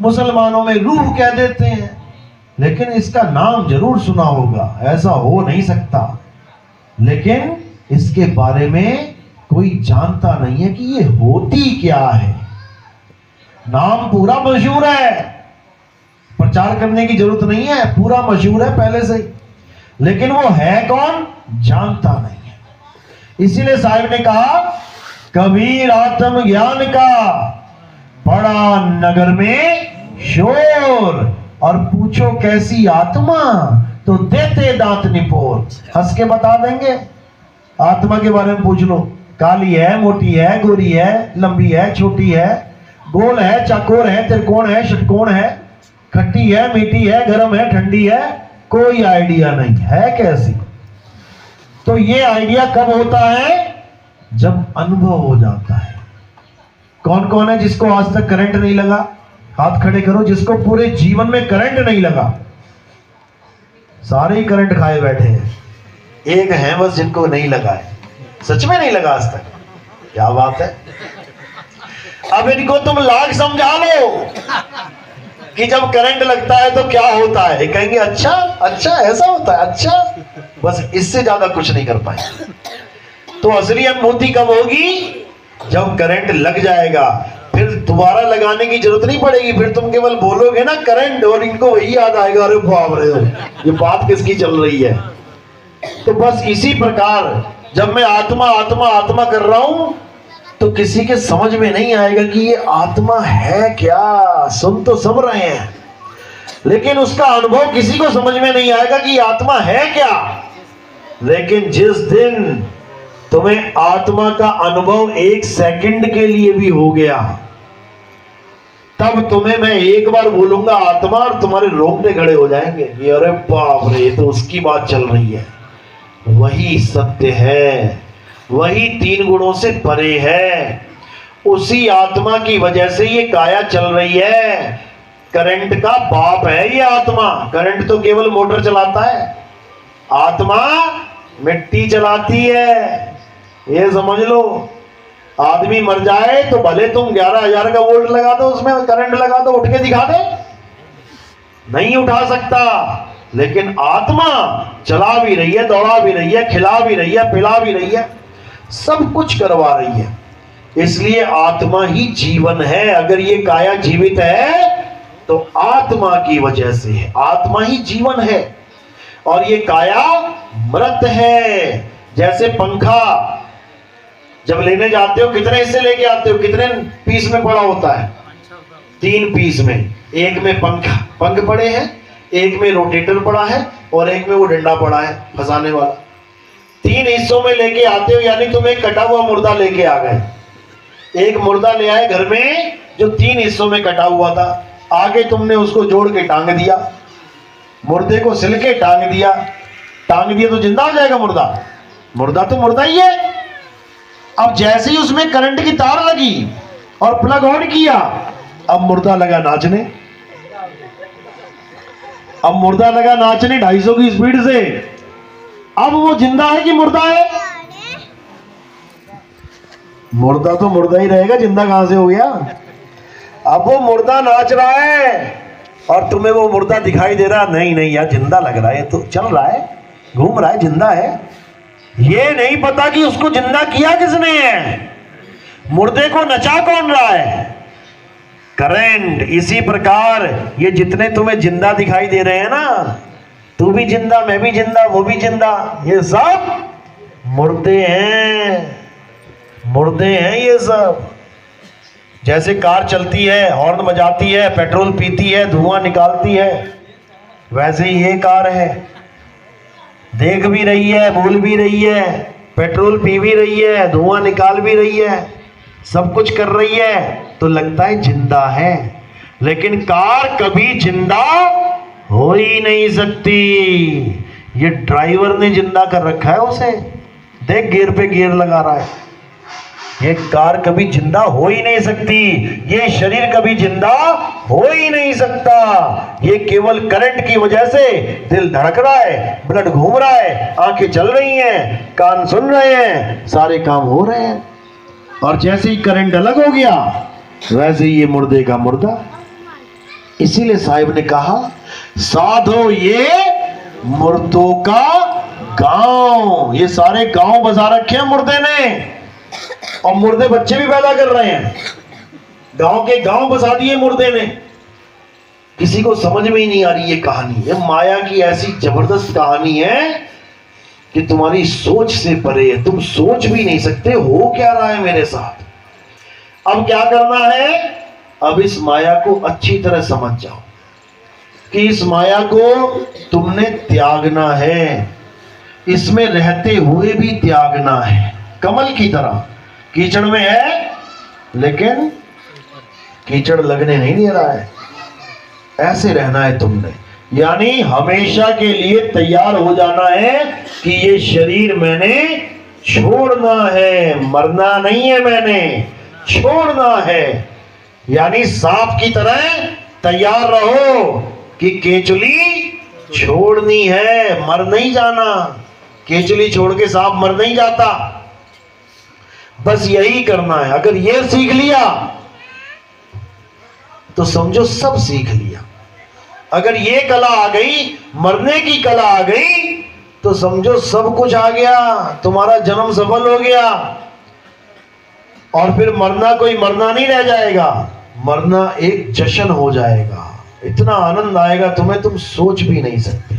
मुसलमानों में रूह कह देते हैं, लेकिन इसका नाम जरूर सुना होगा। ऐसा हो नहीं सकता। लेकिन इसके बारे में कोई जानता नहीं है कि ये होती क्या है। नाम पूरा मशहूर है, प्रचार करने की जरूरत नहीं है, पूरा मशहूर है पहले से ही, लेकिन वो है कौन जानता नहीं है। इसीलिए साहिब ने कहा, कबीर आत्म ज्ञान का बड़ा नगर में शोर, और पूछो कैसी आत्मा तो देते दांत निपोर। हंस के बता देंगे। आत्मा के बारे में पूछ लो, काली है, मोटी है, गोरी है, लंबी है, छोटी है, गोल है, चौकोर है, त्रिकोण है, षटकोण है, खट्टी है, मीठी है, गर्म है, ठंडी है, कोई आइडिया नहीं है कैसी। तो ये आइडिया कब होता है? जब अनुभव हो जाता है। कौन कौन है जिसको आज तक करंट नहीं लगा? हाथ खड़े करो। जिसको पूरे जीवन में करंट नहीं लगा। सारे ही करंट खाए बैठे हैं, एक है बस जिनको नहीं लगा है। सच में नहीं लगा आज तक। क्या बात है। अब इनको तुम लाख समझा लो कि जब करंट लगता है तो क्या होता है, कहेंगे अच्छा अच्छा ऐसा होता है, अच्छा, बस इससे ज्यादा कुछ नहीं कर पाए। तो असली अनुभूति कब होगी? जब करंट लग जाएगा। फिर दोबारा लगाने की जरूरत नहीं पड़ेगी। फिर तुम केवल बोलोगे ना करंट, और इनको वही याद आएगा, अरे बाप रे ये बात किसकी चल रही है। तो बस इसी प्रकार जब मैं आत्मा आत्मा आत्मा कर रहा हूं, तो किसी के समझ में नहीं आएगा कि ये आत्मा है क्या। सुन तो सब रहे हैं, लेकिन उसका अनुभव किसी को समझ में नहीं आएगा कि आत्मा है क्या। लेकिन जिस दिन तुम्हें आत्मा का अनुभव 1 सेकंड के लिए भी हो गया, तब तुम्हें मैं एक बार बोलूंगा आत्मा, और तुम्हारे रोंगटे खड़े हो जाएंगे कि अरे बाप रे, तो उसकी बात चल रही है। वही सत्य है, वही 3 गुणों से परे है। उसी आत्मा की वजह से ये काया चल रही है। करंट का बाप है ये आत्मा। करंट तो केवल मोटर चलाता है, आत्मा मिट्टी चलाती है। ये समझ लो। आदमी मर जाए तो भले तुम 11,000 का वोल्ट लगा दो, उसमें करंट लगा दो, उठ के दिखा दे, नहीं उठा सकता। लेकिन आत्मा चला भी रही है, दौड़ा भी रही है, खिला भी रही है, पिला भी रही है, सब कुछ करवा रही है। इसलिए आत्मा ही जीवन है। अगर ये काया जीवित है तो आत्मा की वजह से है। आत्मा ही जीवन है और ये काया मृत है। जैसे पंखा जब लेने जाते हो, कितने हिस्से लेके आते हो? कितने पीस में पड़ा होता है? 3 पीस में। एक में पंख पड़े हैं, एक में रोटेटर पड़ा है, और एक में वो डंडा पड़ा है फंसाने वाला। 3 हिस्सों में लेके आते हो, यानी तुम एक कटा हुआ मुर्दा लेके आ गए। एक मुर्दा ले आए घर में जो 3 हिस्सों में कटा हुआ था। आगे तुमने उसको जोड़ के टांग दिया, मुर्दे को सिल के टांग दिया तो जिंदा हो जाएगा मुर्दा? मुर्दा तो मुर्दा ही है। अब जैसे ही उसमें करंट की तार लगी और प्लग ऑन किया, अब मुर्दा लगा नाचने। 250 की स्पीड से। अब वो जिंदा है कि मुर्दा है? मुर्दा तो मुर्दा ही रहेगा, जिंदा कहां से हो गया? अब वो मुर्दा नाच रहा है और तुम्हें वो मुर्दा दिखाई दे रहा, नहीं यार जिंदा लग रहा है, तो चल रहा है, घूम रहा है, जिंदा है। ये नहीं पता कि उसको जिंदा किया किसने है, मुर्दे को नचा कौन रहा है? करंट। इसी प्रकार ये जितने तुम्हें जिंदा दिखाई दे रहे हैं ना, तू भी जिंदा, मैं भी जिंदा, वो भी जिंदा, ये सब मुर्दे हैं ये सब। जैसे कार चलती है, हॉर्न बजाती है, पेट्रोल पीती है, धुआं निकालती है, वैसे ही ये कार है, देख भी रही है, बोल भी रही है, पेट्रोल पी भी रही है, धुआं निकाल भी रही है, सब कुछ कर रही है, तो लगता है जिंदा है। लेकिन कार कभी जिंदा हो ही नहीं सकती। ये ड्राइवर ने जिंदा कर रखा है उसे, देख गियर पे गियर लगा रहा है। ये कार कभी जिंदा हो ही नहीं सकती, ये शरीर कभी जिंदा हो ही नहीं सकता। ये केवल करंट की वजह से दिल धड़क रहा है, ब्लड घूम रहा है, आंखें चल रही हैं, कान सुन रहे हैं, सारे काम हो रहे हैं। और जैसे ही करंट अलग हो गया, वैसे ही ये मुर्दे का मुर्दा। इसीलिए साहिब ने कहा, साधो ये मुर्दों का गांव। ये सारे गांव बसा रखे हैं मुर्दे ने, और मुर्दे बच्चे भी पैदा कर रहे हैं। गांव के गांव बसा दिए मुर्दे ने। किसी को समझ में ही नहीं आ रही ये कहानी। ये माया की ऐसी जबरदस्त कहानी है कि तुम्हारी सोच से परे है, तुम सोच भी नहीं सकते हो क्या रहा है मेरे साथ। अब क्या करना है? अब इस माया को अच्छी तरह समझ जाओ कि इस माया को तुमने त्यागना है, इसमें रहते हुए भी त्यागना है। कमल की तरह कीचड़ में है, लेकिन कीचड़ लगने नहीं दे रहा है, ऐसे रहना है तुमने। यानी हमेशा के लिए तैयार हो जाना है कि ये शरीर मैंने छोड़ना है, मरना नहीं है, मैंने छोड़ना है। यानी सांप की तरह तैयार रहो कि केचुली छोड़नी है, मर नहीं जाना। केचुली छोड़ के सांप मर नहीं जाता। बस यही करना है। अगर ये सीख लिया तो समझो सब सीख लिया। अगर ये कला आ गई, मरने की कला आ गई, तो समझो सब कुछ आ गया, तुम्हारा जन्म सफल हो गया। और फिर मरना कोई मरना नहीं रह जाएगा, मरना एक जश्न हो जाएगा। इतना आनंद आएगा तुम्हें, तुम सोच भी नहीं सकते,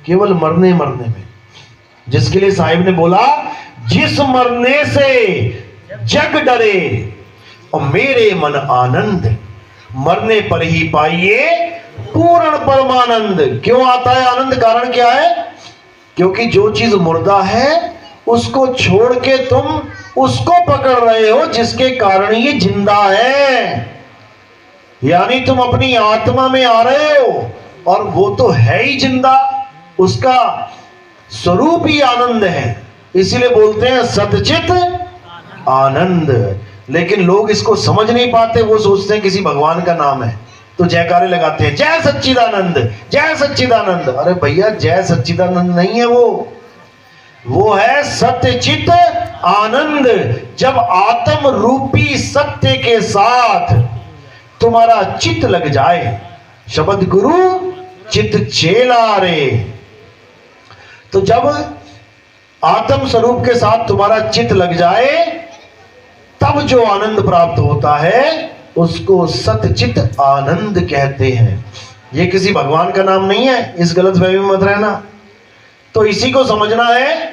केवल मरने में। जिसके लिए साहिब ने बोला, जिस मरने से जग डरे और मेरे मन आनंद, मरने पर ही पाइए पूर्ण परमानंद। क्यों आता है आनंद? कारण क्या है? क्योंकि जो चीज मुर्दा है उसको छोड़ के तुम उसको पकड़ रहे हो जिसके कारण ये जिंदा है। यानी तुम अपनी आत्मा में आ रहे हो और वो तो है ही जिंदा, उसका स्वरूप ही आनंद है। इसीलिए बोलते हैं सतचित आनंद। लेकिन लोग इसको समझ नहीं पाते, वो सोचते हैं किसी भगवान का नाम है तो जयकारे लगाते हैं, जय सच्चिदानंद, जय सच्चिदानंद। अरे भैया, जय सच्चिदानंद नहीं है वो है सत्यचित आनंद। जब आत्म रूपी सत्य के साथ तुम्हारा चित्त लग जाए, शब्द गुरु चित्त चेला रे, तो जब आत्म स्वरूप के साथ तुम्हारा चित्त लग जाए, तब जो आनंद प्राप्त होता है उसको सतचित आनंद कहते हैं। ये किसी भगवान का नाम नहीं है, इस गलतफहमी में मत रहना। तो इसी को समझना है,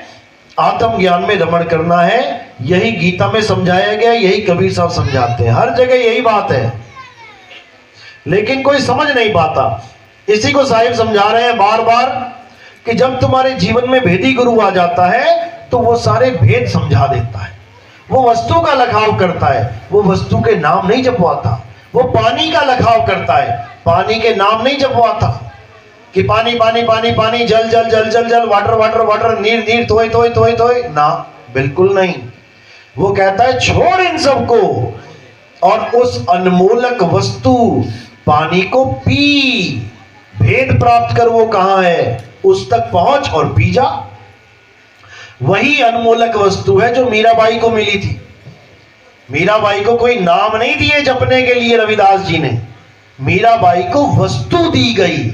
आत्म ज्ञान में रमण करना है। यही गीता में समझाया गया, यही कबीर साहब समझाते हैं, हर जगह यही बात है, लेकिन कोई समझ नहीं पाता। इसी को साहिब समझा रहे हैं बार बार कि जब तुम्हारे जीवन में भेदी गुरु आ जाता है तो वो सारे भेद समझा देता है, वो वस्तु का लखाव करता है, वो वस्तु के नाम नहीं जपवाता। वो पानी का लखाव करता है, पानी के नाम नहीं जपवाता कि पानी पानी पानी पानी, जल जल जल जल जल, वाटर वाटर वाटर, नीर नीर, तोय तोय तोय तोय, ना, बिल्कुल नहीं। वो कहता है छोड़ इन सबको और उस अनमोलक वस्तु पानी को पी, भेद प्राप्त कर वो कहां है, उस तक पहुंच और पी जा। वही अनमोलक वस्तु है जो मीराबाई को मिली थी। मीराबाई को कोई नाम नहीं दिए जपने के लिए रविदास जी ने, मीराबाई को वस्तु दी गई।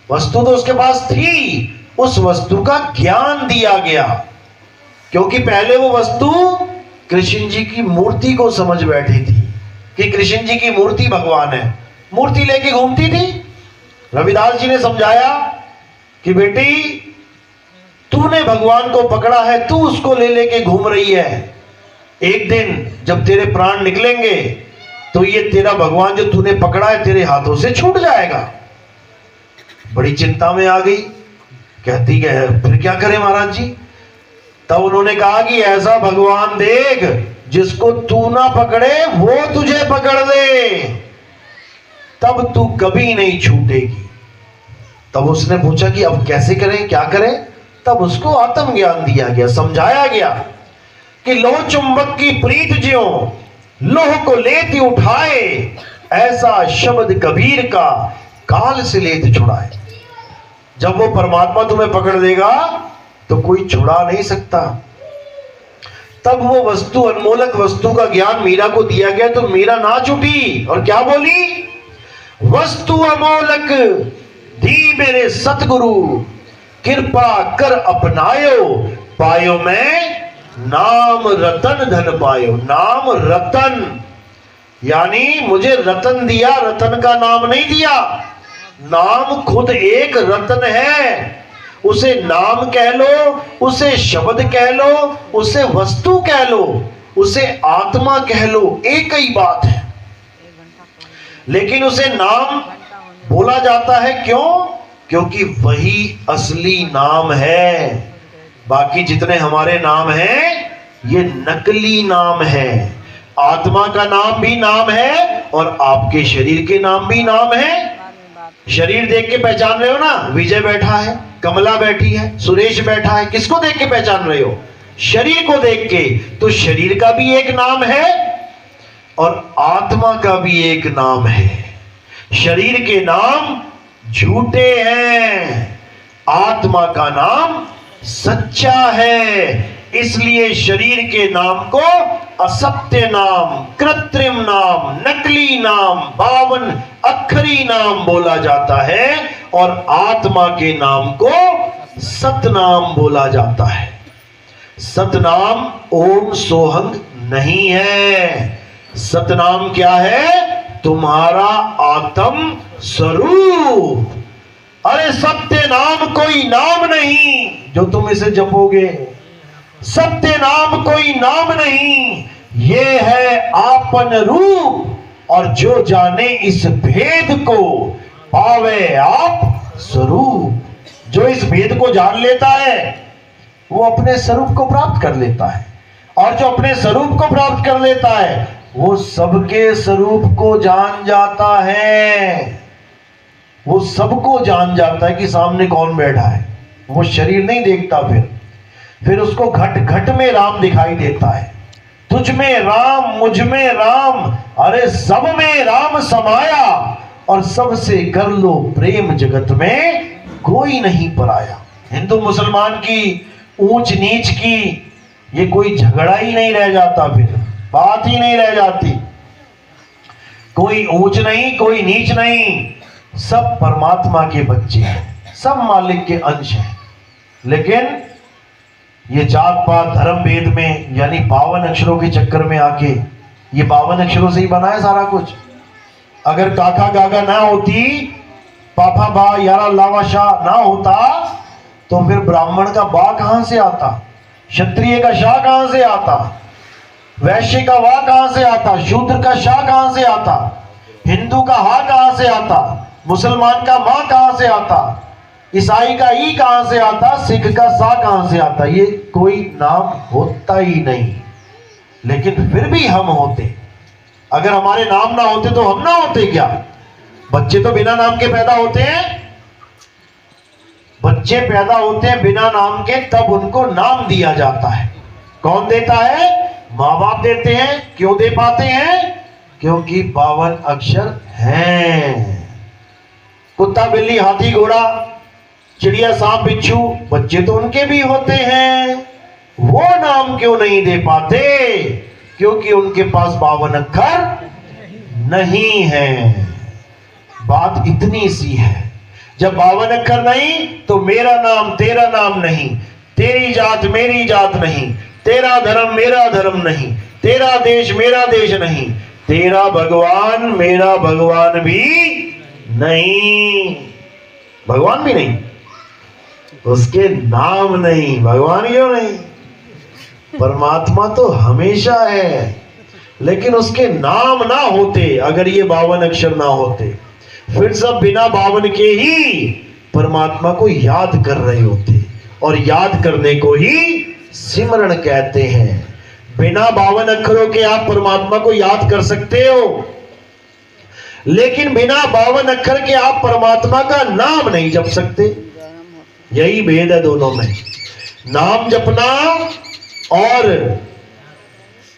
वस्तु तो उसके पास थी, उस वस्तु का ज्ञान दिया गया, क्योंकि पहले वो वस्तु कृष्ण जी की मूर्ति को समझ बैठी थी कि कृष्ण जी की मूर्ति भगवान है, मूर्ति लेके घूमती थी। रविदास जी ने समझाया कि बेटी तूने भगवान को पकड़ा है, तू उसको ले लेके घूम रही है, एक दिन जब तेरे प्राण निकलेंगे तो ये तेरा भगवान जो तूने पकड़ा है तेरे हाथों से छूट जाएगा। बड़ी चिंता में आ गई, कहती है फिर क्या करें महाराज जी। तब उन्होंने कहा कि ऐसा भगवान देख जिसको तू ना पकड़े वो तुझे पकड़ ले, तब तू कभी नहीं छूटेगी। तब उसने पूछा कि अब कैसे करें, क्या करें। तब उसको आत्मज्ञान दिया गया, समझाया गया कि लोह चुंबक की प्रीत ज्यों लोह को लेती उठाए, ऐसा शब्द कबीर का काल से लेते छुड़ाए। जब वो परमात्मा तुम्हें पकड़ लेगा तो कोई छुड़ा नहीं सकता। तब वो वस्तु, अनमोलक वस्तु का ज्ञान मीरा को दिया गया, तो मीरा नाच उठी और क्या बोली, वस्तु अमोलक दी मेरे सतगुरु, कृपा कर अपनायो, पायो मैं नाम रतन धन पायो। नाम रतन यानी मुझे रतन दिया, रतन का नाम नहीं दिया। नाम खुद एक रतन है, उसे नाम कह लो, उसे शब्द कह लो, उसे वस्तु कह लो, उसे आत्मा कह लो, एक ही बात है। लेकिन उसे नाम बोला जाता है, क्यों? क्योंकि वही असली नाम है। बाकी जितने हमारे नाम हैं ये नकली नाम है। आत्मा का नाम भी नाम है और आपके शरीर के नाम भी नाम है। शरीर देख के पहचान रहे हो ना, विजय बैठा है, कमला बैठी है, सुरेश बैठा है, किसको देख के पहचान रहे हो? शरीर को देख के। तो शरीर का भी एक नाम है और आत्मा का भी एक नाम है। शरीर के नाम झूठे हैं, आत्मा का नाम सच्चा है। इसलिए शरीर के नाम को असत्य नाम, कृत्रिम नाम, नकली नाम, 52 अक्षरी नाम बोला जाता है और आत्मा के नाम को सतनाम बोला जाता है। सतनाम ओम सोहंग नहीं है। सतनाम क्या है? तुम्हारा आत्म स्वरूप। अरे सत्य नाम कोई नाम नहीं जो तुम इसे जपोगे, सत्य नाम कोई नाम नहीं, ये है आपन रूप। और जो जाने इस भेद को पावे आप स्वरूप। जो इस भेद को जान लेता है वो अपने स्वरूप को प्राप्त कर लेता है, और जो अपने स्वरूप को प्राप्त कर लेता है वो सबके स्वरूप को जान जाता है। वो सबको जान जाता है कि सामने कौन बैठा है। वो शरीर नहीं देखता, फिर उसको घट घट में राम दिखाई देता है। तुझ में राम, मुझ में राम, अरे सब में राम समाया, और सबसे कर लो प्रेम, जगत में कोई नहीं पराया। हिंदू मुसलमान की ऊंच नीच की ये कोई झगड़ा ही नहीं रह जाता, फिर बात ही नहीं रह जाती। कोई ऊंच नहीं, कोई नीच नहीं, सब परमात्मा के बच्चे हैं, सब मालिक के अंश हैं। लेकिन ये जात पात धर्म भेद में, यानी 52 अक्षरों के चक्कर में आके, ये 52 अक्षरों से ही बना है सारा कुछ। अगर काका गागा ना होती, पापा बा यारा लावा शाह ना होता, तो फिर ब्राह्मण का बा कहां से आता, क्षत्रिय का शाह कहां से आता, वैश्य का वाह कहां से आता, शूद्र का शाह कहां से आता, हिंदू का हा कहां से आता, मुसलमान का मां कहां से आता, ईसाई का ई कहां से आता, सिख का सा कहां से आता। ये कोई नाम होता ही नहीं। लेकिन फिर भी हम होते। अगर हमारे नाम ना होते तो हम ना होते क्या? बच्चे तो बिना नाम के पैदा होते हैं। बच्चे पैदा होते हैं बिना नाम के, तब उनको नाम दिया जाता है। कौन देता है? माँ बाप देते हैं। क्यों दे पाते हैं? क्योंकि 52 अक्षर हैं। कुत्ता, बिल्ली, हाथी, घोड़ा, चिड़िया, सांप, बिच्छू, बच्चे तो उनके भी होते हैं। वो नाम क्यों नहीं दे पाते? क्योंकि उनके पास 52 अक्षर नहीं है। बात इतनी सी है। जब 52 अक्षर नहीं तो मेरा नाम तेरा नाम नहीं, तेरी जात मेरी जात नहीं, तेरा धर्म मेरा धर्म नहीं, तेरा देश मेरा देश नहीं, तेरा भगवान मेरा भगवान भी नहीं। भगवान भी नहीं, उसके नाम नहीं। भगवान क्यों नहीं? परमात्मा तो हमेशा है, लेकिन उसके नाम ना होते, अगर ये 52 अक्षर ना होते, फिर सब बिना 52 के ही परमात्मा को याद कर रहे होते। और याद करने को ही सिमरन कहते हैं। बिना 52 अक्षरों के आप परमात्मा को याद कर सकते हो, लेकिन बिना 52 अक्षर के आप परमात्मा का नाम नहीं जप सकते। यही भेद है दोनों में। नाम जपना और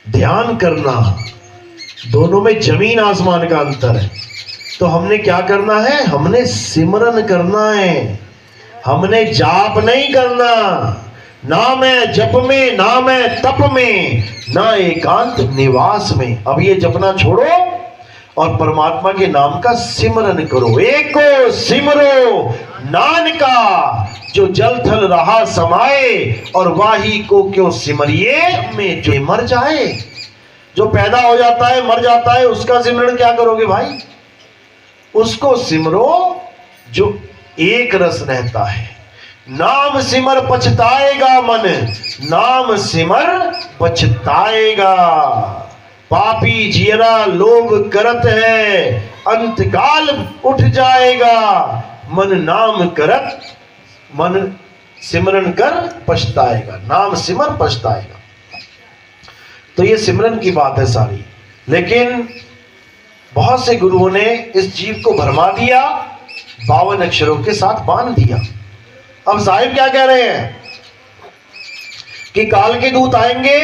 ध्यान करना, दोनों में जमीन आसमान का अंतर है। तो हमने क्या करना है? हमने सिमरन करना है, हमने जाप नहीं करना। ना मैं जप में, ना मैं तप में, ना एकांत निवास में। अब ये जपना छोड़ो और परमात्मा के नाम का सिमरन करो। एक को सिमरो नानका, जो जल थल रहा समाए, और वाही को क्यों सिमरिए में जो मर जाए। जो पैदा हो जाता है, मर जाता है, उसका सिमरन क्या करोगे भाई? उसको सिमरो जो एक रस रहता है। नाम सिमर पछताएगा मन, नाम सिमर पछताएगा। पापी जियरा लोभ करत है, अंतकाल उठ जाएगा। मन नाम करत, मन सिमरन कर पछताएगा। नाम सिमर पछताएगा। तो ये सिमरन की बात है सारी। लेकिन बहुत से गुरुओं ने इस जीव को भरमा दिया, 52 अक्षरों के साथ बांध दिया। अब साहिब क्या कह रहे हैं कि काल के दूत आएंगे,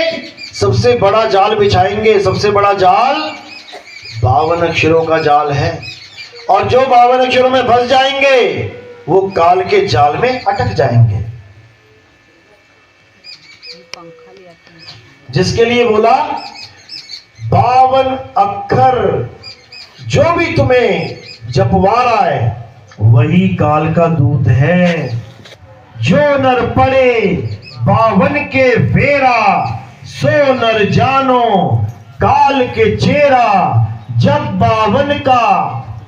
सबसे बड़ा जाल बिछाएंगे। सबसे बड़ा जाल 52 अक्षरों का जाल है, और जो 52 अक्षरों में फंस जाएंगे वो काल के जाल में अटक जाएंगे। जिसके लिए बोला 52 अक्षर जो भी तुम्हें जपवा रहा है वही काल का दूत है। जो नर पड़े 52 के फेरा, सो नर जानो काल के चेहरा। जब 52 का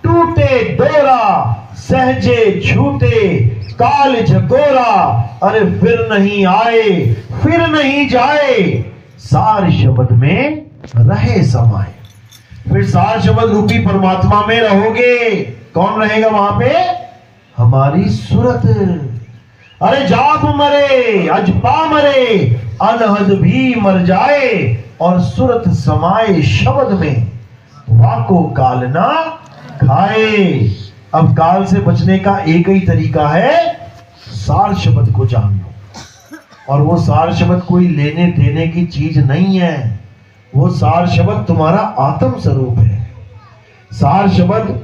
टूटे डोरा, सहजे छूटे काल झकोरा। अरे फिर नहीं आए, फिर नहीं जाए, सार शब्द में रहे समाये। फिर सार शब्द रूपी परमात्मा में रहोगे। कौन रहेगा वहां पे? हमारी सूरत। अरे जाप मरे अजपा मरे, अनहद भी मर जाए, और सूरत समाए शब्द में, वाको काल ना खाए। अब काल से बचने का एक ही तरीका है, सार शब्द को जान लो। और वो सार शब्द कोई लेने देने की चीज नहीं है। वो सार शब्द तुम्हारा आत्म स्वरूप है। सार शब्द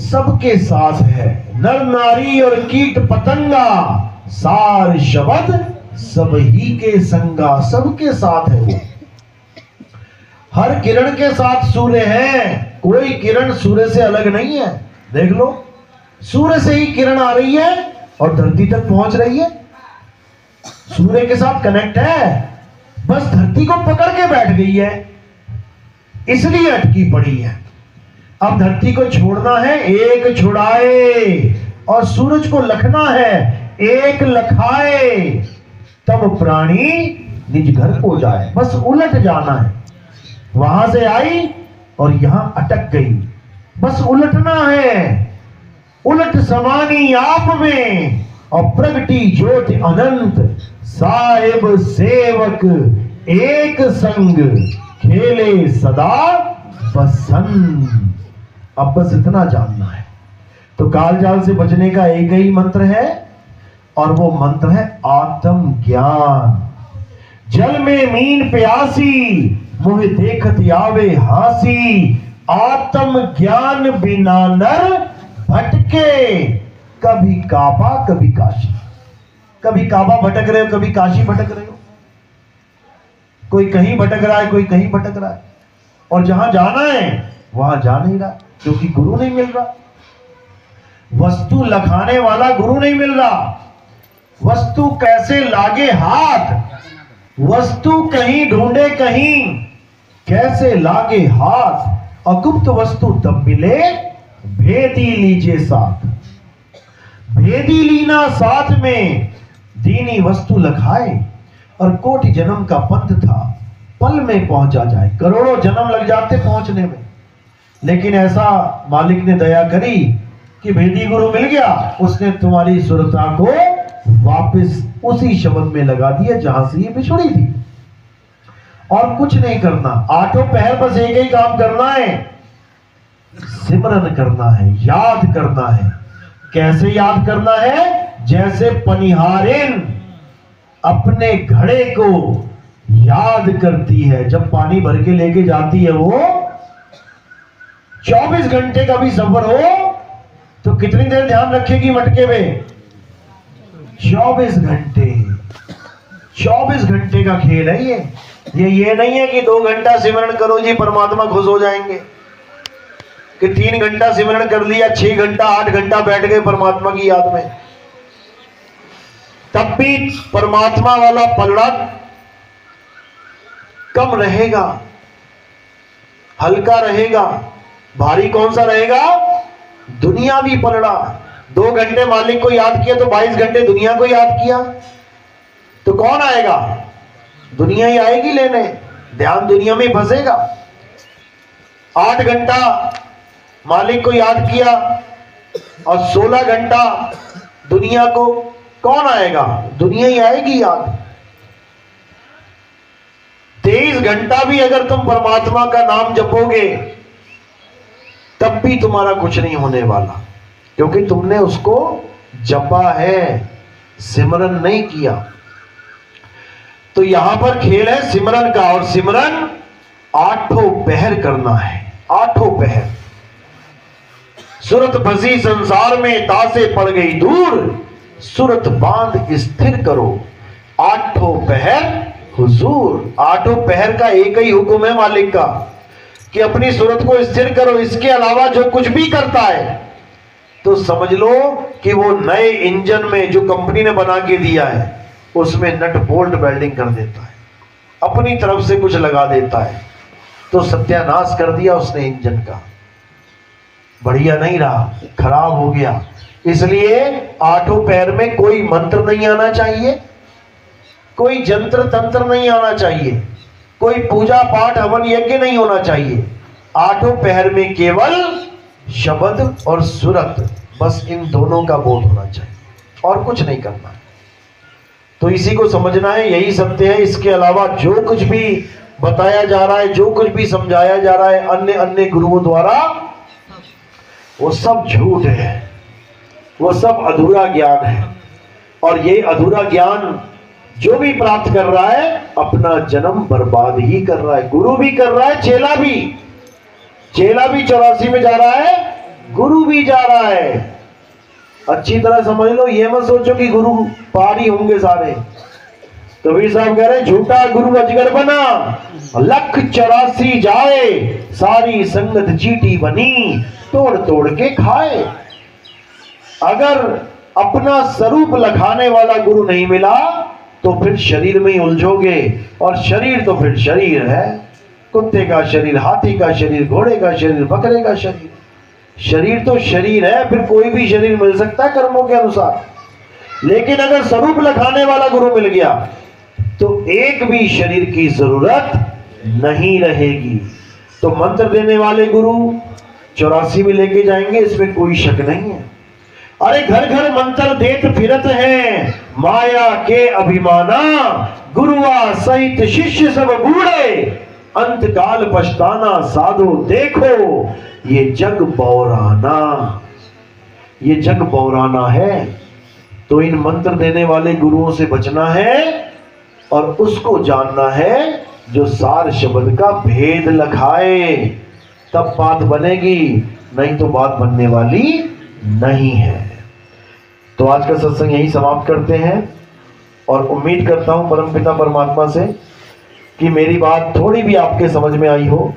सबके साथ है, नर नारी और कीट पतंगा। सार शब्द सब ही के संगा, सबके साथ है वो। हर किरण के साथ सूर्य है, कोई किरण सूर्य से अलग नहीं है। देख लो, सूर्य से ही किरण आ रही है और धरती तक पहुंच रही है। सूर्य के साथ कनेक्ट है, बस धरती को पकड़ के बैठ गई है, इसलिए अटकी पड़ी है। अब धरती को छोड़ना है, एक छुड़ाए, और सूरज को लखना है, एक लखाए। तब प्राणी निज घर को जाए। बस उलट जाना है, वहां से आई और यहां अटक गई, बस उलटना है। उलट समानी आप में, और प्रगटी ज्योति अनंत। साहिब सेवक एक संग खेले सदा बसंत। अब बस इतना जानना है। तो कालजाल से बचने का एक ही मंत्र है, और वो मंत्र है आत्म ज्ञान। जल में मीन प्यासी, मुझे देखत आवे हासी। आत्म ज्ञान बिना नर भटके, कभी काबा कभी काशी। कभी काबा भटक रहे हो, कभी काशी भटक रहे हो। कोई कहीं भटक रहा है, कोई कहीं भटक रहा है, और जहां जाना है वहां जा नहीं रहा, क्योंकि गुरु नहीं मिल रहा। वस्तु लखाने वाला गुरु नहीं मिल रहा। वस्तु कैसे लागे हाथ, वस्तु कहीं ढूंढे कहीं, कैसे लागे हाथ। अगुप्त वस्तु तब मिले, भेदी लीजिए साथ। भेदी लीना साथ में, दीनी वस्तु लखाए। और कोटि जन्म का पंथ था, पल में पहुंचा जाए। करोड़ों जन्म लग जाते पहुंचने में, लेकिन ऐसा मालिक ने दया करी कि भेदी गुरु मिल गया। उसने तुम्हारी सुरता को वापस उसी शब्द में लगा दिया जहां से ये बिछुड़ी थी। और कुछ नहीं करना, आठों पहर बस एक ही काम करना है, सिमरन करना है, याद करना है। कैसे याद करना है? जैसे पनिहारिन अपने घड़े को याद करती है। जब पानी भर के लेके जाती है वो, 24 घंटे का भी सफर हो तो कितनी देर ध्यान रखेगी मटके में? 24 घंटे। 24 घंटे का खेल है ये नहीं है कि 2 घंटा सिमरन करो जी परमात्मा खुश हो जाएंगे, कि 3 घंटा सिमरन कर लिया, 6 घंटा 8 घंटा बैठ गए परमात्मा की याद में। तब भी परमात्मा वाला पलड़ा कम रहेगा, हल्का रहेगा। भारी कौन सा रहेगा? दुनियावी पलड़ा। 2 घंटे मालिक को याद किया तो 22 घंटे दुनिया को याद किया, तो कौन आएगा? दुनिया ही आएगी लेने, ध्यान दुनिया में फंसेगा। 8 घंटा मालिक को याद किया और 16 घंटा दुनिया को, कौन आएगा? दुनिया ही आएगी याद। 23 घंटा भी अगर तुम परमात्मा का नाम जपोगे तब भी तुम्हारा कुछ नहीं होने वाला, क्योंकि तुमने उसको जपा है, सिमरन नहीं किया। तो यहां पर खेल है सिमरन का, और सिमरन 8 पहर करना है। 8 पहर। सुरत फंसी संसार में, तासे पड़ गई दूर, सुरत बांध स्थिर करो, 8 पहर हुजूर। 8 पहर का एक ही हुक्म है मालिक का कि अपनी सूरत को स्थिर करो। इसके अलावा जो कुछ भी करता है तो समझ लो कि वो नए इंजन में जो कंपनी ने बना के दिया है उसमें नट बोल्ट वेल्डिंग कर देता है, अपनी तरफ से कुछ लगा देता है, तो सत्यानाश कर दिया उसने इंजन का। बढ़िया नहीं रहा, खराब हो गया। इसलिए 8 पैर में कोई मंत्र नहीं आना चाहिए, कोई जंत्र तंत्र नहीं आना चाहिए, कोई पूजा पाठ हवन यज्ञ नहीं होना चाहिए। 8 पहर में केवल शब्द और सुरत, बस इन दोनों का बोध होना चाहिए और कुछ नहीं करना। तो इसी को समझना है, यही सत्य है। इसके अलावा जो कुछ भी बताया जा रहा है, जो कुछ भी समझाया जा रहा है अन्य अन्य गुरुओं द्वारा, वो सब झूठ है, वो सब अधूरा ज्ञान है। और ये अधूरा ज्ञान जो भी प्राप्त कर रहा है अपना जन्म बर्बाद ही कर रहा है। गुरु भी कर रहा है, चेला भी 84 में जा रहा है, गुरु भी जा रहा है। अच्छी तरह समझ लो, ये मत सोचो कि गुरु पार ही होंगे सारे। कबीर साहब कह रहे हैं, झूठा गुरु अजगर बना, 184 जाए, सारी संगत चीटी बनी, तोड़ तोड़ के खाए। अगर अपना स्वरूप लखाने वाला गुरु नहीं मिला तो फिर शरीर में ही उलझोगे, और शरीर तो फिर शरीर है, कुत्ते का शरीर, हाथी का शरीर, घोड़े का शरीर, बकरे का शरीर। शरीर तो शरीर है, फिर कोई भी शरीर मिल सकता है कर्मों के अनुसार। लेकिन अगर स्वरूप लखाने वाला गुरु मिल गया तो एक भी शरीर की जरूरत नहीं रहेगी। तो मंत्र देने वाले गुरु 84 में लेके जाएंगे, इसमें कोई शक नहीं है। अरे घर घर मंत्र देत फिरत हैं, माया के अभिमाना, गुरुआ सहित शिष्य सब बूढ़े, अंत काल पछताना साधो देखो, ये जग बौराना, ये जग बौराना है। तो इन मंत्र देने वाले गुरुओं से बचना है और उसको जानना है जो सार शब्द का भेद लखाए, तब बात बनेगी, नहीं तो बात बनने वाली नहीं है। तो आज का सत्संग यही समाप्त करते हैं और उम्मीद करता हूं परमपिता परमात्मा से कि मेरी बात थोड़ी भी आपके समझ में आई हो।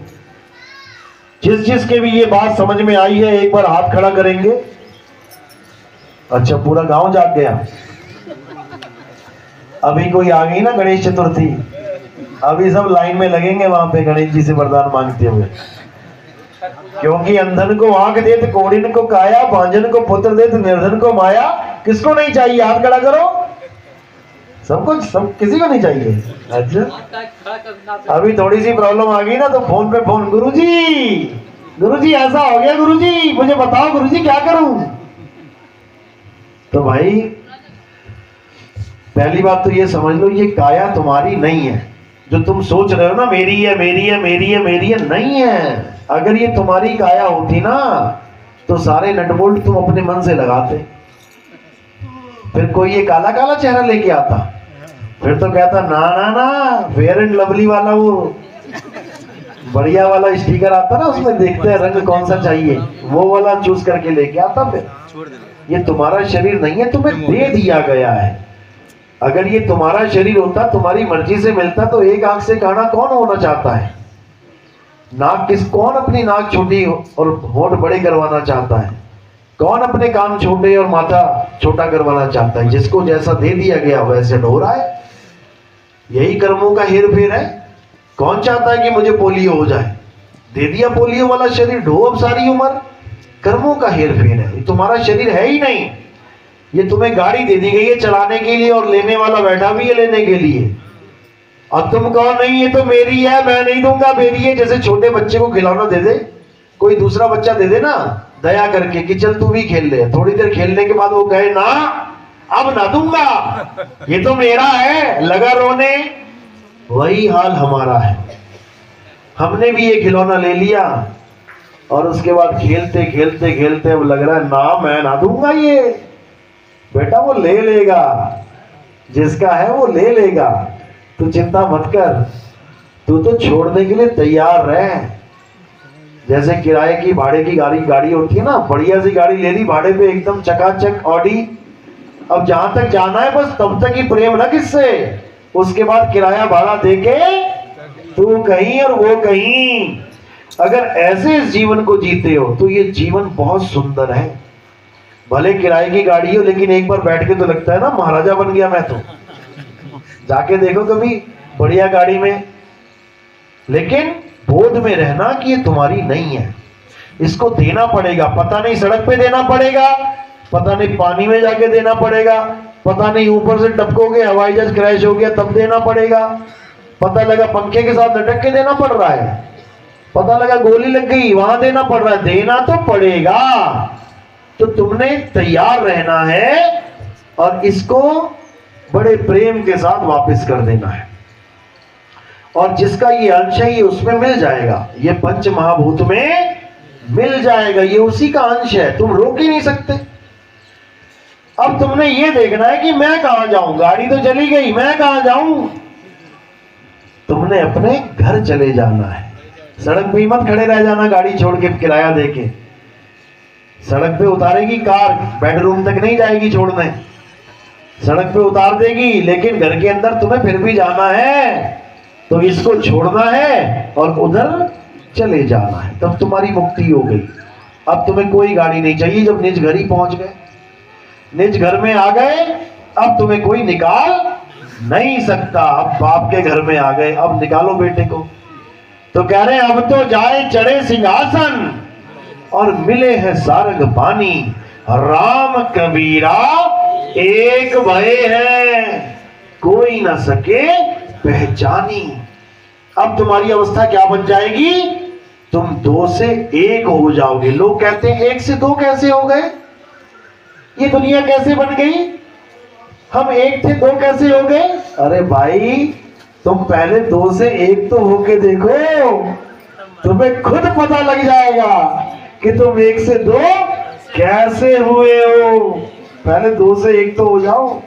जिस जिसके भी ये बात समझ में आई है एक बार हाथ खड़ा करेंगे। अच्छा, पूरा गांव जाग गया। अभी कोई आ गई ना गणेश चतुर्थी, अभी सब लाइन में लगेंगे वहां पे गणेश जी से वरदान मांगते हुए, क्योंकि अंधन को आंख दे तो कोड़िन को काया, भांजन को पुत्र दे तो निर्धन को माया। किसको नहीं चाहिए? हाथ खड़ा करो। सबको, सब किसी को नहीं चाहिए। अच्छा, अभी थोड़ी सी प्रॉब्लम आ गई ना तो फोन पे फोन, गुरुजी ऐसा हो गया, गुरुजी मुझे बताओ, गुरुजी क्या करूं? तो भाई पहली बात तो ये समझ लो, ये काया तुम्हारी नहीं है। जो तुम सोच रहे हो ना मेरी है, मेरी है, मेरी है, मेरी है, नहीं है। अगर ये तुम्हारी काया होती ना तो सारे नट बोल्ट तुम अपने मन से लगाते, फिर कोई ये काला काला चेहरा लेके आता, फिर तो कहता ना ना ना, फेयर एंड लवली वाला वो बढ़िया वाला स्टिकर आता ना, उसमें देखते हैं रंग कौन सा चाहिए, वो वाला चूज करके लेके आता। फिर ये तुम्हारा शरीर नहीं है, तुम्हें दे दिया गया है। अगर ये तुम्हारा शरीर होता, तुम्हारी मर्जी से मिलता, तो एक आंख से काना कौन होना चाहता है? नाक कौन अपनी नाक छोटी और होठ बड़े करवाना चाहता है? कौन अपने कान छोटे और माथा छोटा करवाना चाहता है? जिसको जैसा दे दिया गया वैसे ढो रहा है। यही कर्मों का हेर फेर है। कौन चाहता है कि मुझे पोलियो हो जाए? दे दिया पोलियो वाला शरीर, ढो अब सारी उम्र। कर्मों का हेर फेर है, ये तुम्हारा शरीर है ही नहीं। ये तुम्हें गाड़ी दे दी गई है चलाने के लिए और लेने वाला बैठा भी है लेने के लिए, और तुम कहो नहीं ये तो मेरी है, मैं नहीं दूंगा, मेरी है। जैसे छोटे बच्चे को खिलौना दे दे, कोई दूसरा बच्चा दे दे ना दया करके कि चल तू भी खेल ले, थोड़ी देर खेलने के बाद वो कहे ना अब ना दूंगा, ये तो मेरा है, लगा रोने। वही हाल हमारा है। हमने भी ये खिलौना ले लिया और उसके बाद खेलते खेलते खेलते अब लग रहा है ना मैं ना दूंगा ये। बेटा वो ले लेगा, जिसका है वो ले लेगा, तू चिंता मत कर, तू तो छोड़ने के लिए तैयार रह। जैसे किराए की भाड़े की गाड़ी होती है ना, बढ़िया सी गाड़ी ले ली भाड़े पे, एकदम चकाचक ऑडी, अब जहां तक जाना है बस तब तक ही प्रेम ना किससे, उसके बाद किराया भाड़ा देके तू कहीं और वो कहीं। अगर ऐसे इस जीवन को जीते हो तो ये जीवन बहुत सुंदर है। भले किराए की गाड़ी हो लेकिन एक बार बैठ के तो लगता है ना महाराजा बन गया मैं तो। जाके देखो कभी बढ़िया गाड़ी में, लेकिन बोध में रहना कि ये तुम्हारी नहीं है, इसको देना पड़ेगा। पता नहीं सड़क पे देना पड़ेगा, पता नहीं पानी में जाके देना पड़ेगा, पता नहीं ऊपर से टपकोगे हवाई जहाज क्रैश हो गया तब देना पड़ेगा, पता लगा पंखे के साथ लटक के देना पड़ रहा है, पता लगा गोली लग गई वहां देना पड़ रहा है, देना तो पड़ेगा। तो तुमने तैयार रहना है और इसको बड़े प्रेम के साथ वापस कर देना है। और जिसका ये अंश है ये उसमें मिल जाएगा, ये पंच महाभूत में मिल जाएगा, ये उसी का अंश है, तुम रोक ही नहीं सकते। अब तुमने ये देखना है कि मैं कहां जाऊं, गाड़ी तो चली गई, मैं कहां जाऊं। तुमने अपने घर चले जाना है, सड़क पे मत खड़े रह जाना गाड़ी छोड़ के किराया देके। सड़क पे उतारेगी कार, बेडरूम तक नहीं जाएगी छोड़ने, सड़क पे उतार देगी, लेकिन घर के अंदर तुम्हें फिर भी जाना है। तो इसको छोड़ना है और उधर चले जाना है, तब तुम्हारी मुक्ति हो गई। अब तुम्हें कोई गाड़ी नहीं चाहिए, जब निज घर ही पहुंच गए, निज घर में आ गए, अब तुम्हें कोई निकाल नहीं सकता। अब बाप के घर में आ गए, अब निकालो बेटे को। तो कह रहे हैं अब तो जाए चढ़े सिंहासन और मिले हैं सारंग पानी, राम कबीरा एक भय है, कोई ना सके पहचानी। अब तुम्हारी अवस्था क्या बन जाएगी, तुम दो से एक हो जाओगे। लोग कहते हैं एक से दो कैसे हो गए, ये दुनिया कैसे बन गई। हम एक थे दो कैसे हो गए? अरे भाई तुम पहले दो से एक तो होके देखो, तुम्हें खुद पता लग जाएगा कि तुम एक से दो कैसे हुए हो। पहले दो से एक तो हो जाओ।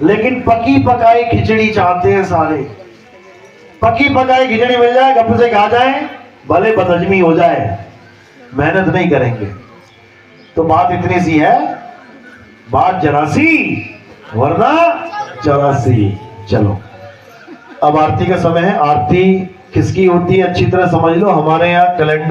लेकिन पकी पकाई खिचड़ी चाहते हैं सारे। पकी पकाई खिचड़ी मिल जाए, गप से खा जाए, भले बदहजमी हो जाए, मेहनत नहीं करेंगे। तो बात इतनी सी है, बात जरा सी वरना चौरासी। चलो अब आरती का समय है। आरती किसकी होती है अच्छी तरह समझ लो। हमारे यहाँ कैलेंडर